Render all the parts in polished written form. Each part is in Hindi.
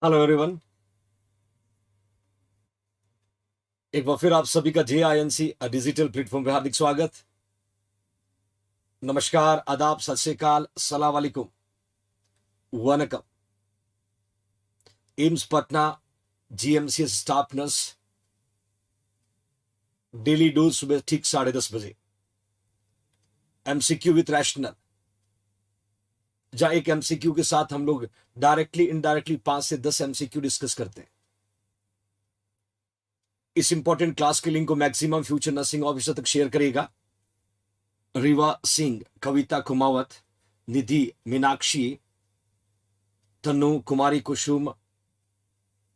Hello everyone. एक बार फिर आप सभी का JINC डिजिटल प्लेटफॉर्म पे हार्दिक स्वागत। नमस्कार, आदाब, सत श्री अकाल, सलाम वालेकुम, vanakkam. AIIMS Patna GMC staff nurse daily dose सुबह ठीक 10:30 बजे। MCQ विथ रैशनल, जहां एक MCQ के साथ हम लोग डायरेक्टली इनडायरेक्टली 5 से 10 MCQ डिस्कस करते हैं। इस इंपॉर्टेंट क्लास के लिंक को मैक्सिमम फ्यूचर नर्सिंग ऑफिसर तक शेयर करिएगा। रीवा सिंह, कविता कुमावत, निधि, मीनाक्षी, तनु, कुमारी कुसुम,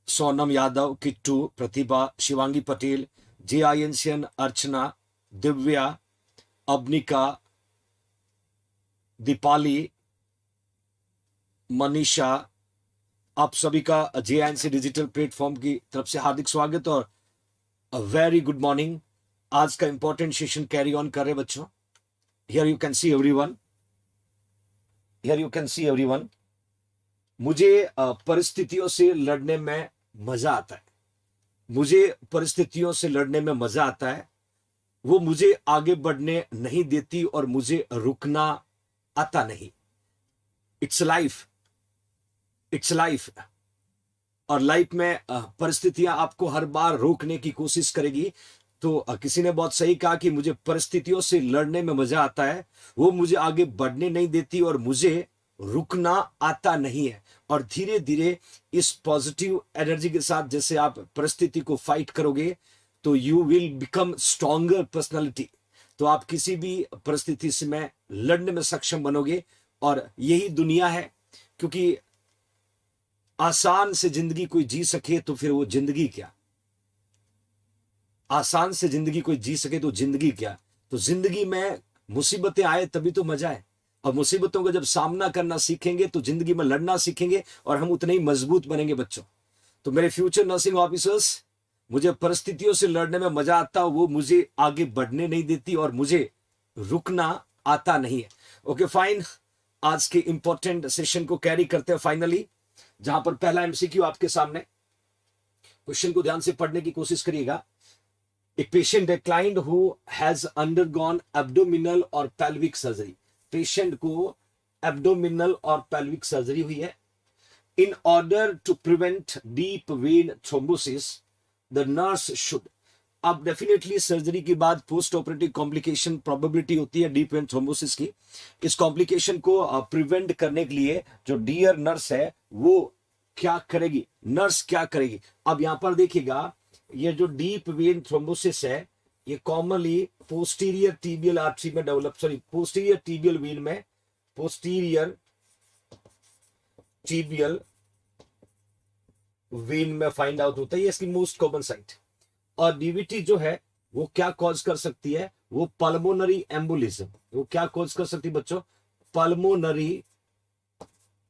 सोनम यादव, किट्टू, प्रतिभा, शिवांगी पटेल, JINCN, अर्चना, दिव्या, अबनिका, दीपाली, मनीषा, आप सभी का JINC डिजिटल प्लेटफॉर्म की तरफ से हार्दिक स्वागत और वेरी गुड मॉर्निंग। आज का इंपॉर्टेंट सेशन कैरी ऑन कर रहे बच्चों। Here you can see everyone, here you can see everyone. मुझे परिस्थितियों से लड़ने में मजा आता है। मुझे परिस्थितियों से लड़ने में मजा आता है। वो मुझे आगे बढ़ने नहीं देती और मुझे रुकना आता नहीं। It's life, it's life. और लाइफ में परिस्थितियां आपको हर बार रोकने की कोशिश करेगी। तो किसी ने बहुत सही कहा कि मुझे परिस्थितियों से लड़ने में मजा आता है, वो मुझे आगे बढ़ने नहीं देती और मुझे रुकना आता नहीं है। और धीरे धीरे इस पॉजिटिव एनर्जी के साथ जैसे आप परिस्थिति को फाइट करोगे तो you will become stronger personality. तो आप किसी भी परिस्थिति से में लड़ने में सक्षम बनोगे। और यही दुनिया है, क्योंकि आसान से जिंदगी कोई जी सके तो फिर वो जिंदगी क्या। आसान से जिंदगी कोई जी सके तो जिंदगी क्या। तो जिंदगी में मुसीबतें आए तभी तो मजा है। और मुसीबतों का जब सामना करना सीखेंगे तो जिंदगी में लड़ना सीखेंगे और हम उतने ही मजबूत बनेंगे बच्चों। तो मेरे फ्यूचर नर्सिंग ऑफिसर्स, मुझे परिस्थितियों से लड़ने में मजा आता, वो मुझे आगे बढ़ने नहीं देती और मुझे रुकना आता नहीं है। ओके फाइन, आज के इंपॉर्टेंट सेशन को कैरी करते हैं फाइनली, जहां पर पहला MCQ आपके सामने। क्वेश्चन को ध्यान से पढ़ने की कोशिश करिएगा। एक पेशेंट है client who has undergone abdominal और पेल्विक सर्जरी। पेशेंट को एब्डोमिनल और पेल्विक सर्जरी हुई है। In order to prevent deep vein thrombosis the nurse should. अब डेफिनेटली सर्जरी के बाद पोस्ट ऑपरेटिव कॉम्प्लिकेशन प्रोबेबिलिटी होती है डीप वेन थ्रोम्बोसिस की। इस कॉम्प्लिकेशन को प्रिवेंट करने के लिए जो डियर नर्स है वो क्या करेगी, नर्स क्या करेगी। अब यहां पर देखिएगा, ये जो डीप वेन थ्रोम्बोसिस है ये कॉमनली पोस्टीरियर टीबियल आर्टरी में develop, sorry posterior tibial when में, पोस्टीरियर टीबियल वेन में फाइंड आउट होता है। ये इसकी मोस्ट कॉमन साइट। और DVT जो है वो क्या कॉज कर सकती है, वो पल्मोनरी एम्बोलिज्म। वो क्या कॉज कर सकती है बच्चों, पल्मोनरी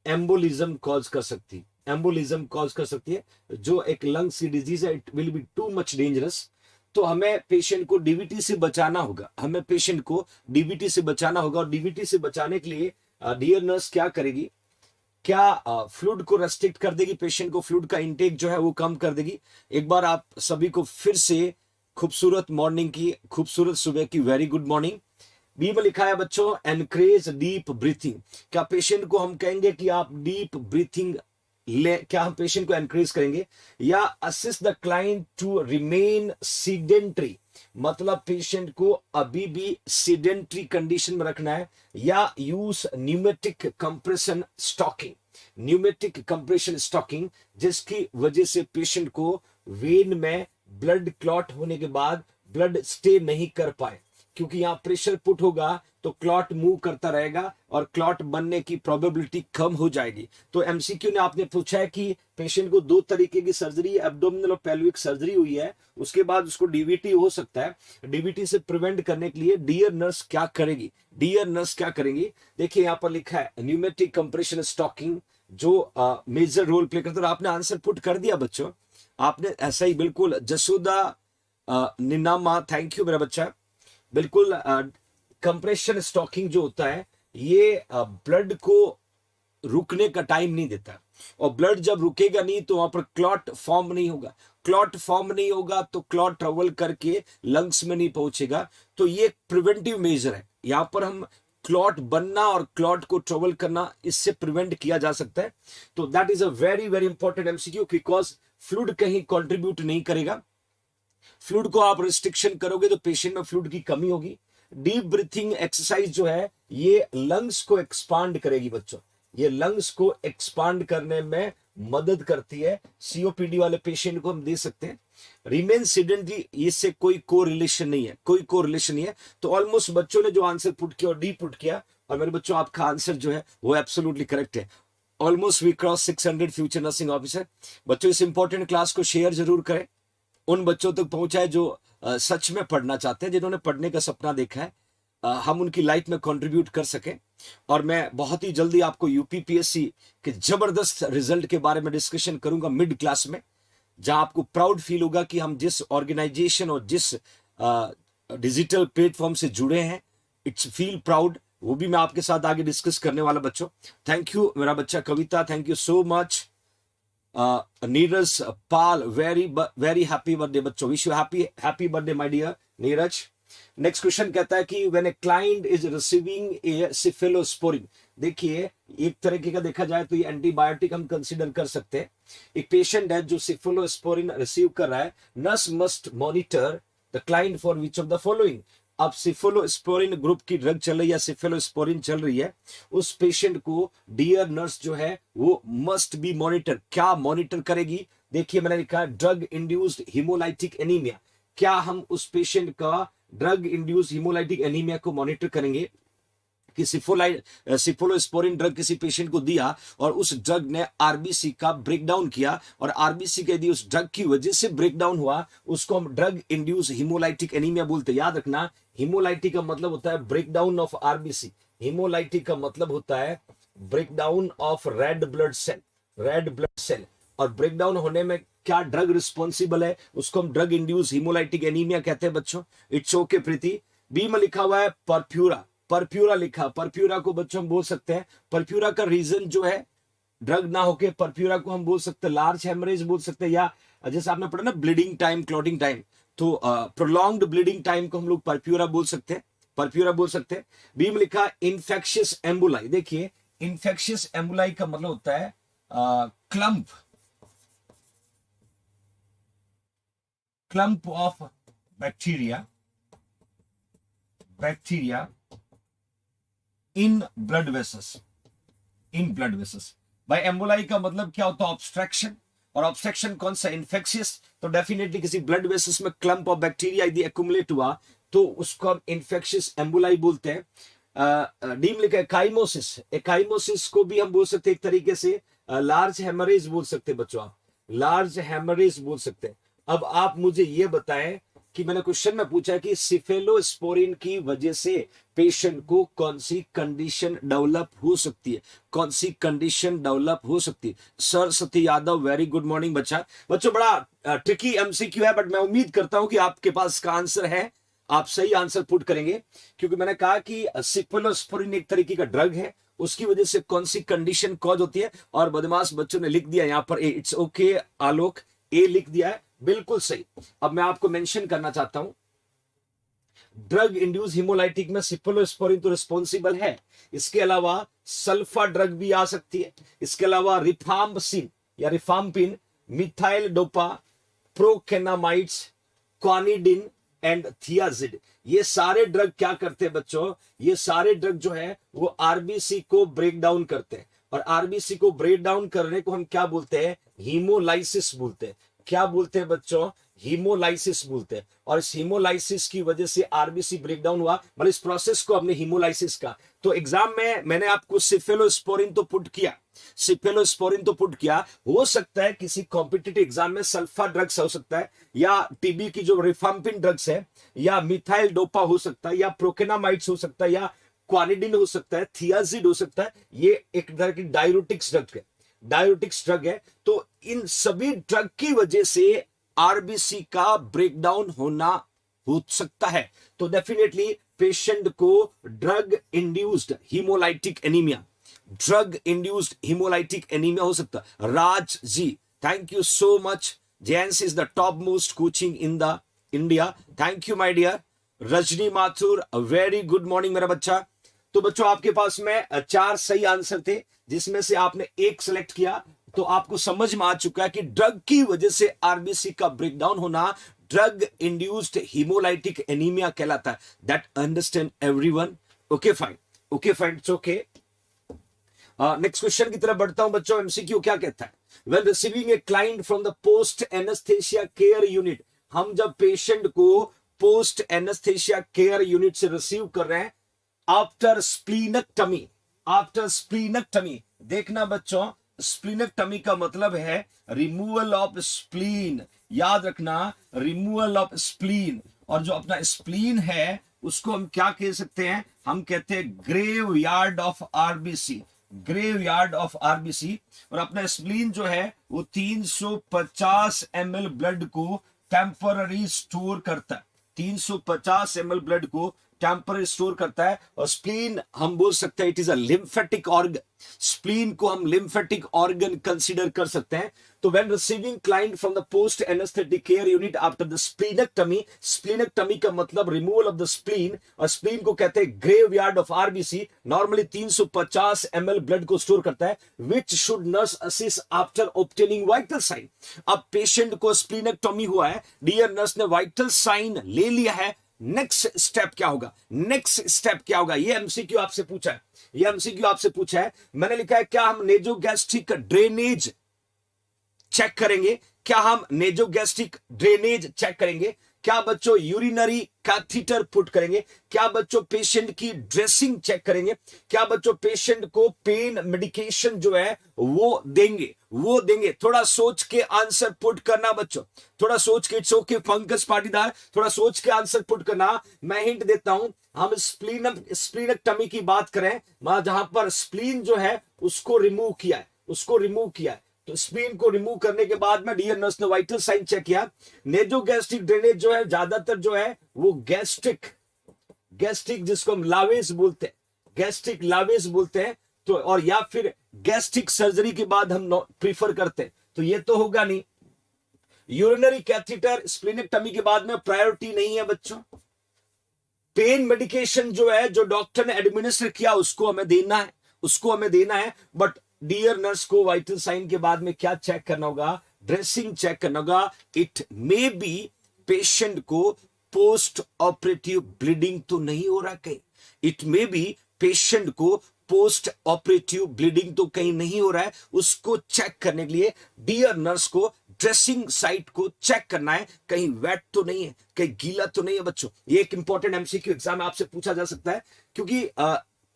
एम्बोलिज्म कॉज कर सकती है। एम्बोलिज्म कॉज कर सकती है, जो एक लंग्स की डिजीज है। It will be too much dangerous. तो हमें पेशेंट को DVT से बचाना होगा, हमें पेशेंट को DVT से बचाना होगा। और DVT से बचाने के लिए डियर नर्स क्या करेगी, क्या फ्लूइड को रेस्ट्रिक्ट कर देगी, पेशेंट को फ्लूइड का इंटेक जो है वो कम कर देगी। एक बार आप सभी को फिर से खूबसूरत मॉर्निंग की, खूबसूरत सुबह की वेरी गुड मॉर्निंग। बी में लिखा है बच्चों एनकरेज डीप ब्रीथिंग। क्या पेशेंट को हम कहेंगे कि आप डीप ब्रीथिंग ले, क्या हम पेशेंट को एनकरेज करेंगे, या assist the client to remain sedentary, मतलब पेशेंट को अभी भी सीडेंट्री कंडीशन में रखना है, या use pneumatic compression stocking. Pneumatic compression stocking जिसकी वजह से पेशेंट को वेन में ब्लड क्लॉट होने के बाद ब्लड स्टे नहीं कर पाए, क्योंकि यहां प्रेशर पुट होगा तो क्लॉट मूव करता रहेगा और क्लॉट बनने की प्रोबेबिलिटी कम हो जाएगी। तो MCQ ने आपने पूछा है कि पेशेंट को 2 तरीके की सर्जरी, एब्डोमिनल और पेल्विक सर्जरी हुई है, उसके बाद उसको DVT हो सकता है। DVT से प्रिवेंट करने के लिए डियर नर्स क्या करेगी, डियर नर्स क्या करेंगी। देखिए यहां पर लिखा है न्यूमेटिक कंप्रेशन स्टॉकिंग, जो मेजर रोल प्ले करता है। आपने आंसर पुट कर दिया बच्चों, आपने ऐसा ही बिल्कुल। जसोदा निनामा, थैंक यू मेरा बच्चा। बिल्कुल कंप्रेशन स्टॉकिंग जो होता है ये ब्लड को रुकने का टाइम नहीं देता, और ब्लड जब रुकेगा नहीं तो वहां पर क्लॉट फॉर्म नहीं होगा, क्लॉट फॉर्म नहीं होगा तो क्लॉट ट्रेवल करके लंग्स में नहीं पहुंचेगा। तो ये प्रिवेंटिव मेजर है, यहां पर हम क्लॉट बनना और क्लॉट को ट्रेवल करना इससे प्रिवेंट किया जा सकता है। तो that is a very very important MCQ, because fluid कहीं कंट्रीब्यूट नहीं करेगा। फ्लूइड को आप रिस्ट्रिक्शन करोगे तो पेशेंट में फ्लूइड की कमी होगी। डीप ब्रीथिंग एक्सरसाइज जो है ये लंग्स को एक्सपांड करेगी बच्चों, ये लंग्स को एक्सपांड करने में मदद करती है। सीओपीडी वाले पेशेंट को हम दे सकते हैं। रिमेन सीडेंटली, इससे कोई को रिलेशन नहीं है, कोई को रिलेशन नहीं है। तो ऑलमोस्ट बच्चों ने जो आंसर पुट किया और डी पुट किया, और मेरे बच्चों आपका आंसर जो है वो एब्सोल्युटली करेक्ट है। Almost we cross 600 future nursing officer. बच्चों इस इंपॉर्टेंट क्लास को शेयर जरूर करें, उन बच्चों तक पहुंचाए जो सच में पढ़ना चाहते हैं, जिन्होंने पढ़ने का सपना देखा है, हम उनकी लाइफ में कंट्रीब्यूट कर सकें। और मैं बहुत ही जल्दी आपको यूपीपीएससी के जबरदस्त रिजल्ट के बारे में डिस्कशन करूंगा मिड क्लास में, जहां आपको प्राउड फील होगा कि हम जिस ऑर्गेनाइजेशन और जिस डिजिटल प्लेटफॉर्म से जुड़े हैं, इट्स फील प्राउड। वो भी मैं आपके साथ आगे डिस्कस करने वाला बच्चों। थैंक यू मेरा बच्चा Kavita, thank you so much. Neeraj Pal, very happy birthday बच्चों, wish you happy birthday my dear Neeraj. Next question कहता है कि when a client is receiving a cephalosporin, देखिए एक तरीके का देखा जाए तो ये एंटीबायोटिक हम कंसीडर कर सकते हैं। एक पेशेंट है जो सिफिलोस्पोरिन रिसीव कर रहा है, nurse must monitor the client for which of the following. अब सिफिलोस्पोरिन ग्रुप की ड्रग चल रही है, सिफिलोस्पोरिन चल रही है, उस पेशेंट को डियर नर्स जो है वो मस्ट बी मॉनिटर। क्या मॉनिटर करेगी? देखिए मैंने लिखा है ड्रग इंड्यूस्ड हिमोलाइटिक एनीमिया। क्या हम उस पेशेंट का ड्रग इंड्यूस्ड हिमोलाइटिक एनीमिया को मॉनिटर करेंगे कि सिफिलोस्पोरिन ड्रग किसी पेशेंट को दिया और उस ड्रग ने आरबीसी का ब्रेकडाउन किया, और आरबीसी का यदि उस ड्रग की वजह से ब्रेकडाउन हुआ, उसको हम ड्रग इंड्यूस्ड हिमोलाइटिक एनीमिया बोलते हैं। याद रखना, हिमोलाइटिक का मतलब होता है ब्रेकडाउन ऑफ आरबीसी, हिमोलाइटिक का मतलब होता है breakdown of red blood cell, red blood cell. और ब्रेकडाउन होने में क्या ड्रग रिस्पॉन्सिबल है, उसको हम ड्रग इंड्यूस हिमोलाइटिक एनीमिया कहते हैं बच्चों। It's okay Preeti. बी में लिखा हुआ है परफ्यूरा, परफ्यूरा लिखा, परफ्यूरा को बच्चों हम बोल सकते हैं, परफ्यूरा का रीजन जो है ड्रग ना होके परफ्यूरा को हम बोल सकते हैं लार्ज हेमरेज बोल सकते हैं, या जैसे आपने पढ़ा ना ब्लीडिंग टाइम, क्लॉटिंग टाइम, तो प्रोलॉन्ग्ड ब्लीडिंग टाइम को हम लोग परफ्यूरा बोल सकते हैं, परफ्यूरा बोल सकते हैं। बी में लिखा इन्फेक्शियस एम्बुलाई। देखिए इन्फेक्शियस एम्बुलाई का मतलब होता है clump, clump of bacteria in blood vessels, in blood vessels। भाई एम्बुलाई का मतलब क्या होता है? ऑब्स्ट्रक्शन। और ऑब्स्ट्रक्शन कौन सा? इन्फेक्शियस। तो डेफिनेटली किसी ब्लड वेसल्स में क्लम्प ऑफ बैक्टीरिया यदि एक्युमुलेट हुआ तो उसको हम इन्फेक्शियस एम्बुलाई बोलते हैं। डी में लिखा है काइमोसिस, एकाइमोसिस को भी हम बोल सकते हैं एक तरीके से, लार्ज हेमरेज बोल सकते हैं बच्चों, आप लार्ज हेमरेज बोल सकते हैं। अब आप मुझे ये बताएं कि मैंने क्वेश्चन में पूछा कि सिफिलोस्पोरिन की वजह से पेशेंट को कौन सी कंडीशन डेवलप हो सकती है, कौन सी कंडीशन डेवलप हो सकती है? सर सती यादव, वेरी गुड मॉर्निंग बच्चा। बच्चों बड़ा ट्रिकी एमसीक्यू है, बट मैं उम्मीद करता हूं कि आपके पास इसका आंसर है, आप सही आंसर पुट करेंगे। क्योंकि मैंने कहा कि सिफिलोस्पोरिन एक तरीके का ड्रग है, उसकी वजह से कौन सी कंडीशन कॉज होती है। और बदमाश बच्चों ने लिख दिया यहाँ पर ए, इट्स ओके आलोक, ए लिख दिया है, बिल्कुल सही। अब मैं आपको मेंशन करना चाहता हूं, ड्रग इंड्यूस हिमोलाइटिक में सिफिलोस्पोरिन तो रिस्पॉन्सिबल है, इसके अलावा सल्फा ड्रग भी आ सकती है, इसके अलावा रिफाम्पिन या रिफाम्पिन, मिथाइल डोपा, प्रोकेनामाइड्स, क्वानिडिन एंड थियाजिड, ये सारे ड्रग क्या करते हैं बच्चों? ये सारे ड्रग जो है वो आरबीसी को ब्रेक डाउन करते हैं, और आरबीसी को ब्रेक डाउन करने को हम क्या बोलते हैं? हीमोलाइसिस बोलते हैं। क्या बोलते हैं बच्चों? हीमोलाइसिस बोलते हैं। और इस हीमोलाइसिस की वजह से आरबीसी ब्रेकडाउन हुआ, मतलब इस प्रोसेस को हमने हीमोलाइसिस का। तो एग्जाम में मैंने आपको सिफिलोस्पोरिन तो पुट किया, सिफिलोस्पोरिन तो पुट किया, हो सकता है किसी कॉम्पिटिटिव एग्जाम में सल्फा ड्रग्स हो सकता है, या टीबी की जो रिफाम्पिन ड्रग्स है, या मिथाइल डोपा हो सकता है, या प्रोकेनामाइड्स हो सकता है, या क्वानिडिन हो सकता है, थियाजिड हो सकता है। ये एक तरह की डाययूरेटिक्स ड्रग है, डाययूरेटिक्स ड्रग है। तो इन सभी ड्रग की वजह से आरबीसी का ब्रेकडाउन होना हो सकता है। तो डेफिनेटली पेशेंट को drug induced hemolytic anemia, drug induced hemolytic anemia हो सकता है। Raj ji, thank you so much. JNC is the top most coaching in the India, thank you my dear. Rajni Mathur, very good morning मेरा बच्चा। तो बच्चों आपके पास में 4 सही आंसर थे, जिसमें से आपने एक सिलेक्ट किया, तो आपको समझ में आ चुका है कि ड्रग की वजह से आरबीसी का ब्रेकडाउन होना ड्रग इंड्यूस्ड हिमोलाइटिक एनीमिया कहलाता है। That understand everyone? Okay fine, okay fine, it's okay. Next question की तरफ बढ़ता हूं बच्चों। एमसीक्यू क्या कहता है? When receiving a client from the post anaesthesia care unit, हम जब पेशेंट को पोस्ट एनेस्थेसिया केयर यूनिट से रिसीव कर रहे हैं आफ्टर स्प्लीनेक्टमी, आफ्टर स्प्लीनेक्टमी, देखना बच्चों स्प्लीनेक्टमी का मतलब है रिमूवल ऑफ स्प्लीन, याद रखना रिमूवल ऑफ स्प्लीन। और जो अपना स्प्लीन है उसको हम क्या कह सकते हैं? हम कहते हैं graveyard of RBC, graveyard of RBC. और अपना स्प्लीन जो है वो 350 ml ब्लड को टेम्पररी स्टोर करता है, 350 ml ब्लड को टेम्पररी स्टोर करता है। और स्प्लीन हम बोल सकते हैं it is a lymphatic organ, spleen को हम लिम्फेटिक ऑर्गन कंसीडर कर सकते हैं। तो when receiving client from the post anaesthetic care unit after the splenectomy, splenectomy का मतलब रिमूवल ऑफ द स्प्लीन, और स्प्लीन को कहते हैं graveyard of RBC, normally 350 ml blood को स्टोर करता है, which should nurse assist after obtaining vital sign. अब पेशेंट को स्प्लीनेक्टमी हुआ है, डियर नर्स ने वाइटल साइन ले लिया है, नेक्स्ट स्टेप क्या होगा? नेक्स्ट स्टेप क्या होगा? ये एमसीक्यू आपसे पूछा है, ये एमसीक्यू आपसे पूछा है। मैंने लिखा है क्या हम नेजोगैस्ट्रिक ड्रेनेज चेक करेंगे? क्या हम नेजोगैस्ट्रिक ड्रेनेज चेक करेंगे? क्या बच्चों यूरिनरी कैथीटर पुट करेंगे? क्या बच्चों पेशेंट की ड्रेसिंग चेक करेंगे? क्या बच्चों पेशेंट को पेन मेडिकेशन जो है वो देंगे? वो देंगे। थोड़ा सोच के आंसर पुट करना बच्चों, थोड़ा सोच के। इट्स ओके पंकज पाटीदार, थोड़ा सोच के आंसर पुट करना। मैं हिंट देता हूं, हम स्प्लीनेक्टमी की बात करें, जहां पर स्प्लीन जो है उसको रिमूव किया है, उसको रिमूव किया है। तो स्प्लीन को रिमूव करने के बाद में डियर नर्स ने वाइटल साइन चेक किया। नेजोगैस्ट्रिक ड्रेनेज जो है ज्यादातर जो है वो गैस्ट्रिक, गैस्ट्रिक जिसको हम लावेज बोलते हैं, गैस्ट्रिक लावेज बोलते हैं। तो और या फिर गैस्ट्रिक सर्जरी के बाद हम प्रीफर करते हैं, तो ये तो होगा नहीं। यूरिनरी कैथीटर स्प्लीनेक्टमी के बाद में प्रायोरिटी नहीं है बच्चों। पेन मेडिकेशन जो है जो डॉक्टर ने एडमिनिस्टर किया उसको हमें देना है, उसको हमें देना है। बट डियर नर्स को वाइटल साइन के बाद में क्या चेक करना होगा? ड्रेसिंग चेक करना होगा। इट मे बी पेशेंट को पोस्ट ऑपरेटिव ब्लीडिंग तो नहीं हो रहा कहीं, इट मे बी पेशेंट को पोस्ट ऑपरेटिव ब्लीडिंग तो कहीं नहीं हो रहा है। उसको चेक करने के लिए डियर नर्स को ड्रेसिंग साइट को चेक करना है, कहीं वेट तो नहीं है, कहीं गीला तो नहीं है बच्चों। ये एक इंपॉर्टेंट एमसीक्यू एग्जाम में आपसे पूछा जा सकता है, क्योंकि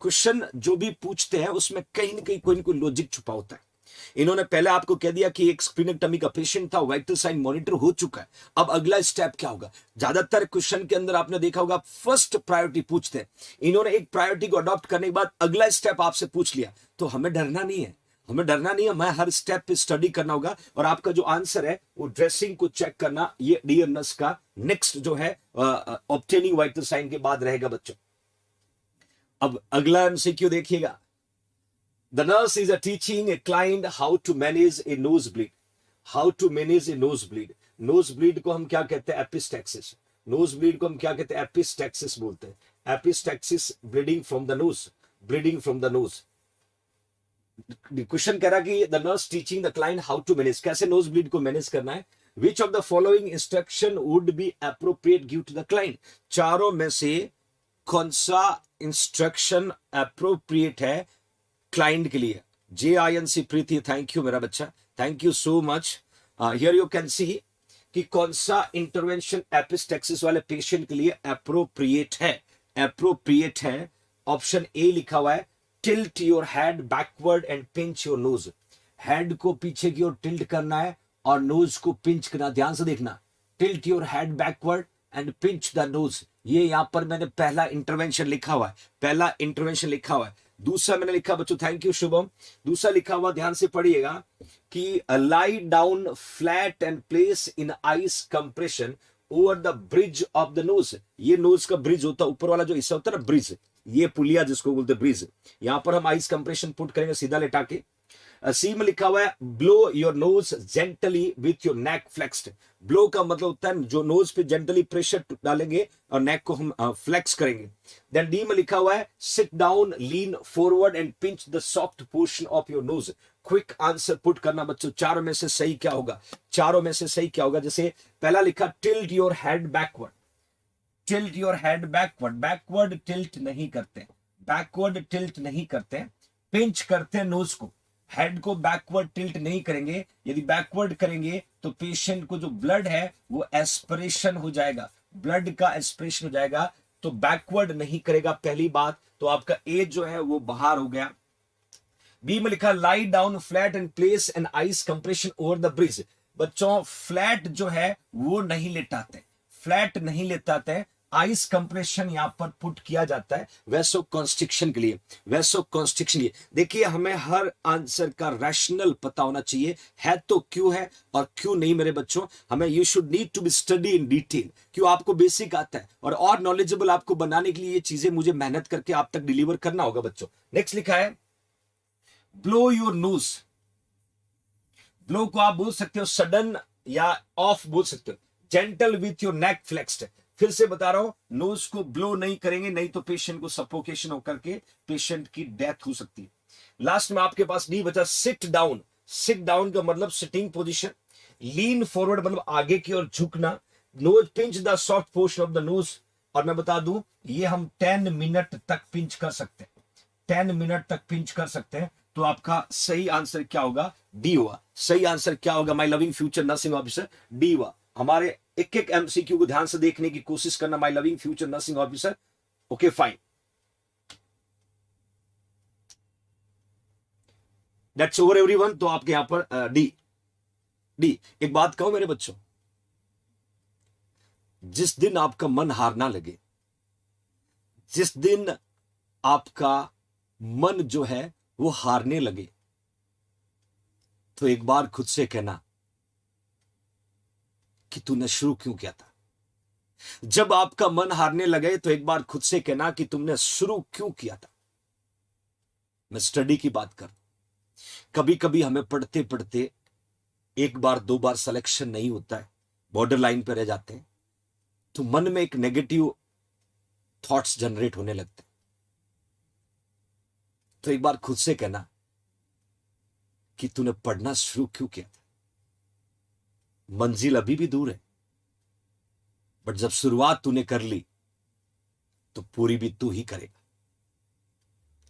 क्वेश्चन जो भी पूछते हैं उसमें कहीं ना कहीं कोई ना कोई लॉजिक छुपा होता है। इन्होंने पहले आपको कह दिया कि एक स्प्लीनेक्टमी का पेशेंट था, वाइटल साइन मॉनिटर हो चुका है, अब अगला स्टेप क्या होगा? ज्यादातर क्वेश्चन के अंदर आपने देखा होगा फर्स्ट प्रायोरिटी पूछते हैं। इन्होंने एक प्रायोरिटी को अडॉप्ट करने के बाद अगला स्टेप आपसे पूछ लिया, तो हमें डरना नहीं है, हमें डरना नहीं है। मैं हर स्टेप पे स्टडी करना होगा, और आपका जो आंसर है वो ड्रेसिंग को चेक करना, ये डियर नर्स का नेक्स्ट जो है ऑब्टेनिंग वाइटल साइन के बाद रहेगा बच्चों। अब अगला एमसीक्यू देखिएगा। The nurse is teaching a client how to manage a nosebleed. How to manage a nosebleed. Nosebleed को हम क्या कहते हैं? एपिस्टैक्सिस। Nosebleed को हम क्या कहते हैं? एपिस्टैक्सिस बोलते हैं। Epistaxis bleeding from the nose, bleeding from the nose. Question कह रहा कि the nurse teaching the client how to manage, कैसे नोज ब्लीड को मैनेज करना है। Which of the following instruction would be appropriate give to the client? चारों में से कौन सा इंस्ट्रक्शन अप्रोप्रिएट है क्लाइंट के लिए? JINC प्रीति, थैंक यू मेरा बच्चा, thank you so much. Here you can see कि कौन सा इंटरवेंशन एपिस्टैक्सिस वाले पेशेंट के लिए अप्रोप्रिएट है। अप्रोप्रिएट है ऑप्शन ए लिखा हुआ है, tilt your head backward and pinch your nose. Head को पीछे की ओर टिल्ट करना है और नोज को पिंच करना। ध्यान से देखना, tilt your head backward and pinch the nose. ये यहां पर मैंने पहला इंटरवेंशन लिखा हुआ है, पहला इंटरवेंशन लिखा हुआ है। दूसरा मैंने लिखा बच्चों, थैंक यू शुभम, दूसरा लिखा हुआ ध्यान से पढ़िएगा कि lie down flat and place in ice compression over the bridge of the knows. ये नोज का ब्रिज होता है, ऊपर वाला जो हिस्सा होता है ना ब्रिज, ये पुलिया जिसको बोलते ब्रिज, यहां पर हम आइस कंप्रेशन पुट करेंगे सीधा लेटा के। सी में लिखा हुआ है blow your nose gently with your neck flexed. Blow का मतलब होता है जो नोज पे जेंटली प्रेशर डालेंगे और नेक को हम फ्लेक्स करेंगे। देन डी में लिखा हुआ है sit down lean forward and pinch the soft portion of your nose. Quick answer put करना बच्चों, चारों में से सही क्या होगा, चारों में से सही क्या होगा। जैसे पहला लिखा tilt your head backward, tilt your head backward, backward tilt नहीं करते, बैकवर्ड टिल्ट नहीं करते, पिंच करते हैं नोज को, हेड को बैकवर्ड टिल्ट नहीं करेंगे। यदि बैकवर्ड करेंगे तो पेशेंट को जो ब्लड है वो एस्पिरेशन हो जाएगा, ब्लड का एस्पिरेशन हो जाएगा, तो बैकवर्ड नहीं करेगा पहली बात, तो आपका ए जो है वो बाहर हो गया। बी में लिखा lie down flat and place an ice compression over the bridge. बच्चों फ्लैट जो है वो नहीं लेटाते, फ्लैट नहीं लेटाते, आइस कंप्रेशन यहां पर पुट किया जाता है वैसो कॉन्स्ट्रिक्शन के लिए, वैसो कॉन्स्ट्रिक्शन के लिए। देखिए हमें हर आंसर का रैशनल पता होना चाहिए, है तो क्यों है और क्यों नहीं मेरे बच्चों। हमें you should need to be study in detail, क्यों आपको बेसिक आता है और नॉलेजेबल आपको बनाने के लिए ये चीजें मुझे मेहनत करके आप तक डिलीवर करना होगा बच्चों। नेक्स्ट लिखा है ब्लो योर नोज। ब्लो को आप बोल सकते हो सडन या ऑफ बोल सकते हो, gentle with your neck flexed. फिर से बता रहा हूं, नोज को ब्लो नहीं करेंगे, नहीं तो पेशेंट को सफोकेशन होकर के पेशेंट की डेथ हो सकती है। लास्ट में आपके पास डी बचा सिट डाउन। सिट डाउन का मतलब सिटिंग पोजीशन, लीन फॉरवर्ड मतलब आगे की ओर झुकना, nose pinch the soft portion of the nose. और मैं बता दूं ये हम 10 मिनट तक पिंच कर सकते हैं, 10 मिनट तक पिंच कर सकते हैं। तो आपका सही आंसर क्या होगा, डी हुआ। सही आंसर क्या होगा my loving future nursing officer, D हुआ। हमारे एक एक एमसीक्यू को ध्यान से देखने की कोशिश करना my loving future nursing officer. Okay fine, that's over everyone. तो आपके यहां पर डी डी। एक बात कहूं मेरे बच्चों, जिस दिन आपका मन हारना लगे, जिस दिन आपका मन जो है वो हारने लगे, तो एक बार खुद से कहना कि तूने शुरू क्यों किया था। जब आपका मन हारने लगे तो एक बार खुद से कहना कि तुमने शुरू क्यों किया था। मैं स्टडी की बात कर, कभी कभी हमें पढ़ते पढ़ते एक बार दो बार सिलेक्शन नहीं होता है, बॉर्डर लाइन पर रह जाते हैं, तो मन में एक नेगेटिव थॉट्स जनरेट होने लगते हैं। तो एक बार खुद से कहना कि तूने पढ़ना शुरू क्यों किया था। मंजिल अभी भी दूर है, बट जब शुरुआत तूने कर ली तो पूरी भी तू ही करेगा।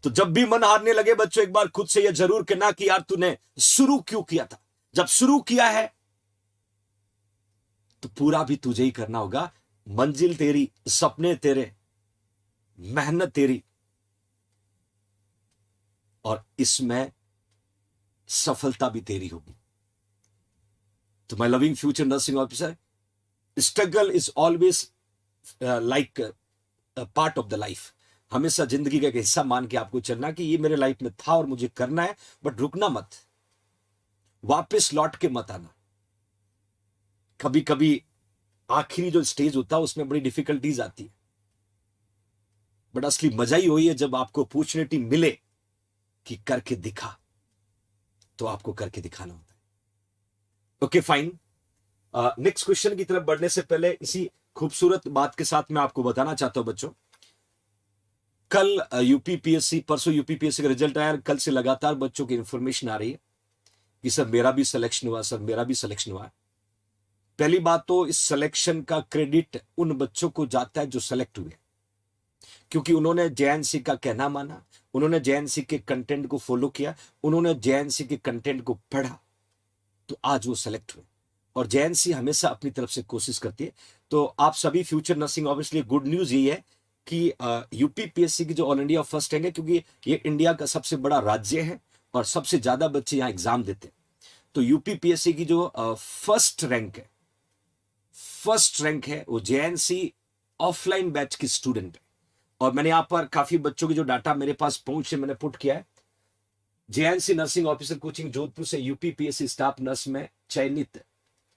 तो जब भी मन हारने लगे बच्चों, एक बार खुद से यह जरूर कहना कि यार तूने शुरू क्यों किया था। जब शुरू किया है तो पूरा भी तुझे ही करना होगा। मंजिल तेरी, सपने तेरे, मेहनत तेरी, और इसमें सफलता भी तेरी होगी। तो my loving future nursing officer, struggle is always like part of the life. हमेशा जिंदगी का एक हिस्सा मान के आपको चलना कि ये मेरे लाइफ में था और मुझे करना है, बट रुकना मत, वापस लौट के मत आना। कभी कभी आखिरी जो स्टेज होता है उसमें बड़ी डिफिकल्टीज आती है, बट असली मजा ही वही है जब आपको अपॉर्चुनिटी मिले कि करके दिखा, तो आपको करके दिखाना होता है। ओके फाइन, नेक्स्ट क्वेश्चन की तरफ बढ़ने से पहले इसी खूबसूरत बात के साथ मैं आपको बताना चाहता हूं बच्चों, कल यूपीपीएससी, परसों यूपीपीएससी का रिजल्ट आया, कल से लगातार बच्चों की इंफॉर्मेशन आ रही है कि सर मेरा भी सिलेक्शन हुआ, सर मेरा भी सिलेक्शन हुआ। पहली बात तो इस सिलेक्शन का क्रेडिट उन बच्चों को जाता है जो सिलेक्ट हुए, क्योंकि उन्होंने जेएनसी का कहना माना, उन्होंने जेएनसी के कंटेंट को फॉलो किया, उन्होंने जेएनसी के कंटेंट को पढ़ा, तो आज वो सेलेक्ट हुए। और जेएनसी हमेशा अपनी तरफ से कोशिश करती है। तो आप सभी future nursing obviously good news यही है कि यूपीपीएससी की जो ऑल इंडिया फर्स्ट रैंक है, क्योंकि ये इंडिया का सबसे बड़ा राज्य है और सबसे ज्यादा बच्चे यहाँ एग्जाम देते हैं, तो यूपीपीएससी की जो फर्स्ट रैंक है वो जेएनसी ऑफलाइन बैच की स्टूडेंट है। और मैंने यहाँ पर काफी बच्चों की जो डाटा मेरे पास पहुंचे मैंने पुट किया है। JNC nursing officer coaching Jodhpur से यूपीपीएससी स्टाफ नर्स में चयनित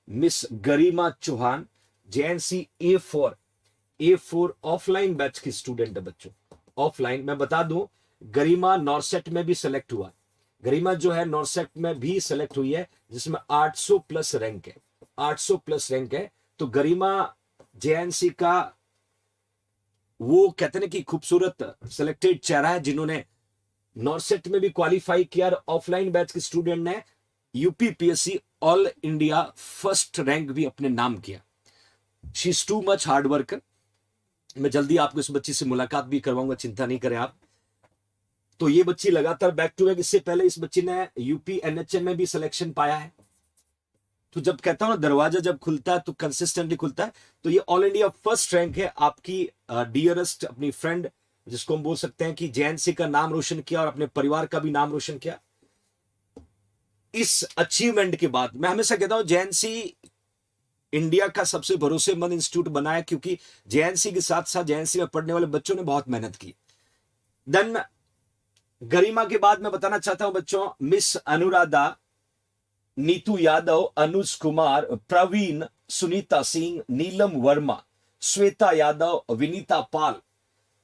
miss Garima Chauhan JNC A4 offline batch की स्टूडेंट है बच्चों। ऑफलाइन, मैं बता दूं गरिमा नॉर्सेट में भी सेलेक्ट हुआ। गरिमा जो है नॉर्सेट में भी सेलेक्ट हुई है, जिसमें 800 प्लस रैंक है, 800 प्लस रैंक है। तो गरिमा जेएनसी का वो कहते हैं कि खूबसूरत सिलेक्टेड चेहरा है, जिन्होंने नॉर्सेट में भी क्वालिफाई किया और ऑफलाइन बैच के स्टूडेंट ने UPPSC all India first rank भी अपने नाम किया। She is too much hard worker. मैं जल्दी आपको इस बच्ची से मुलाकात भी करवाऊंगा, चिंता नहीं करें आप। तो ये बच्ची लगातार बैक टू बैक, इससे पहले इस बच्ची ने यूपी एनएचएम में भी सिलेक्शन पाया है। तो जब कहता हूं ना दरवाजा जब खुलता है तो कंसिस्टेंटली खुलता है। तो ये ऑल इंडिया फर्स्ट रैंक है। आपकी डियरेस्ट अपनी फ्रेंड, जिसको हम बोल सकते हैं कि जेएनसी का नाम रोशन किया और अपने परिवार का भी नाम रोशन किया। इस अचीवमेंट के बाद मैं हमेशा कहता हूं जेएनसी इंडिया का सबसे भरोसेमंद इंस्टीट्यूट बना है, क्योंकि जेएनसी के साथ साथ जेएनसी में पढ़ने वाले बच्चों ने बहुत मेहनत की। देन गरिमा के बाद मैं बताना चाहता हूं बच्चों, मिस अनुराधा, नीतू यादव, अनुज कुमार, प्रवीण, सुनीता सिंह, नीलम वर्मा, श्वेता यादव, विनीता पाल,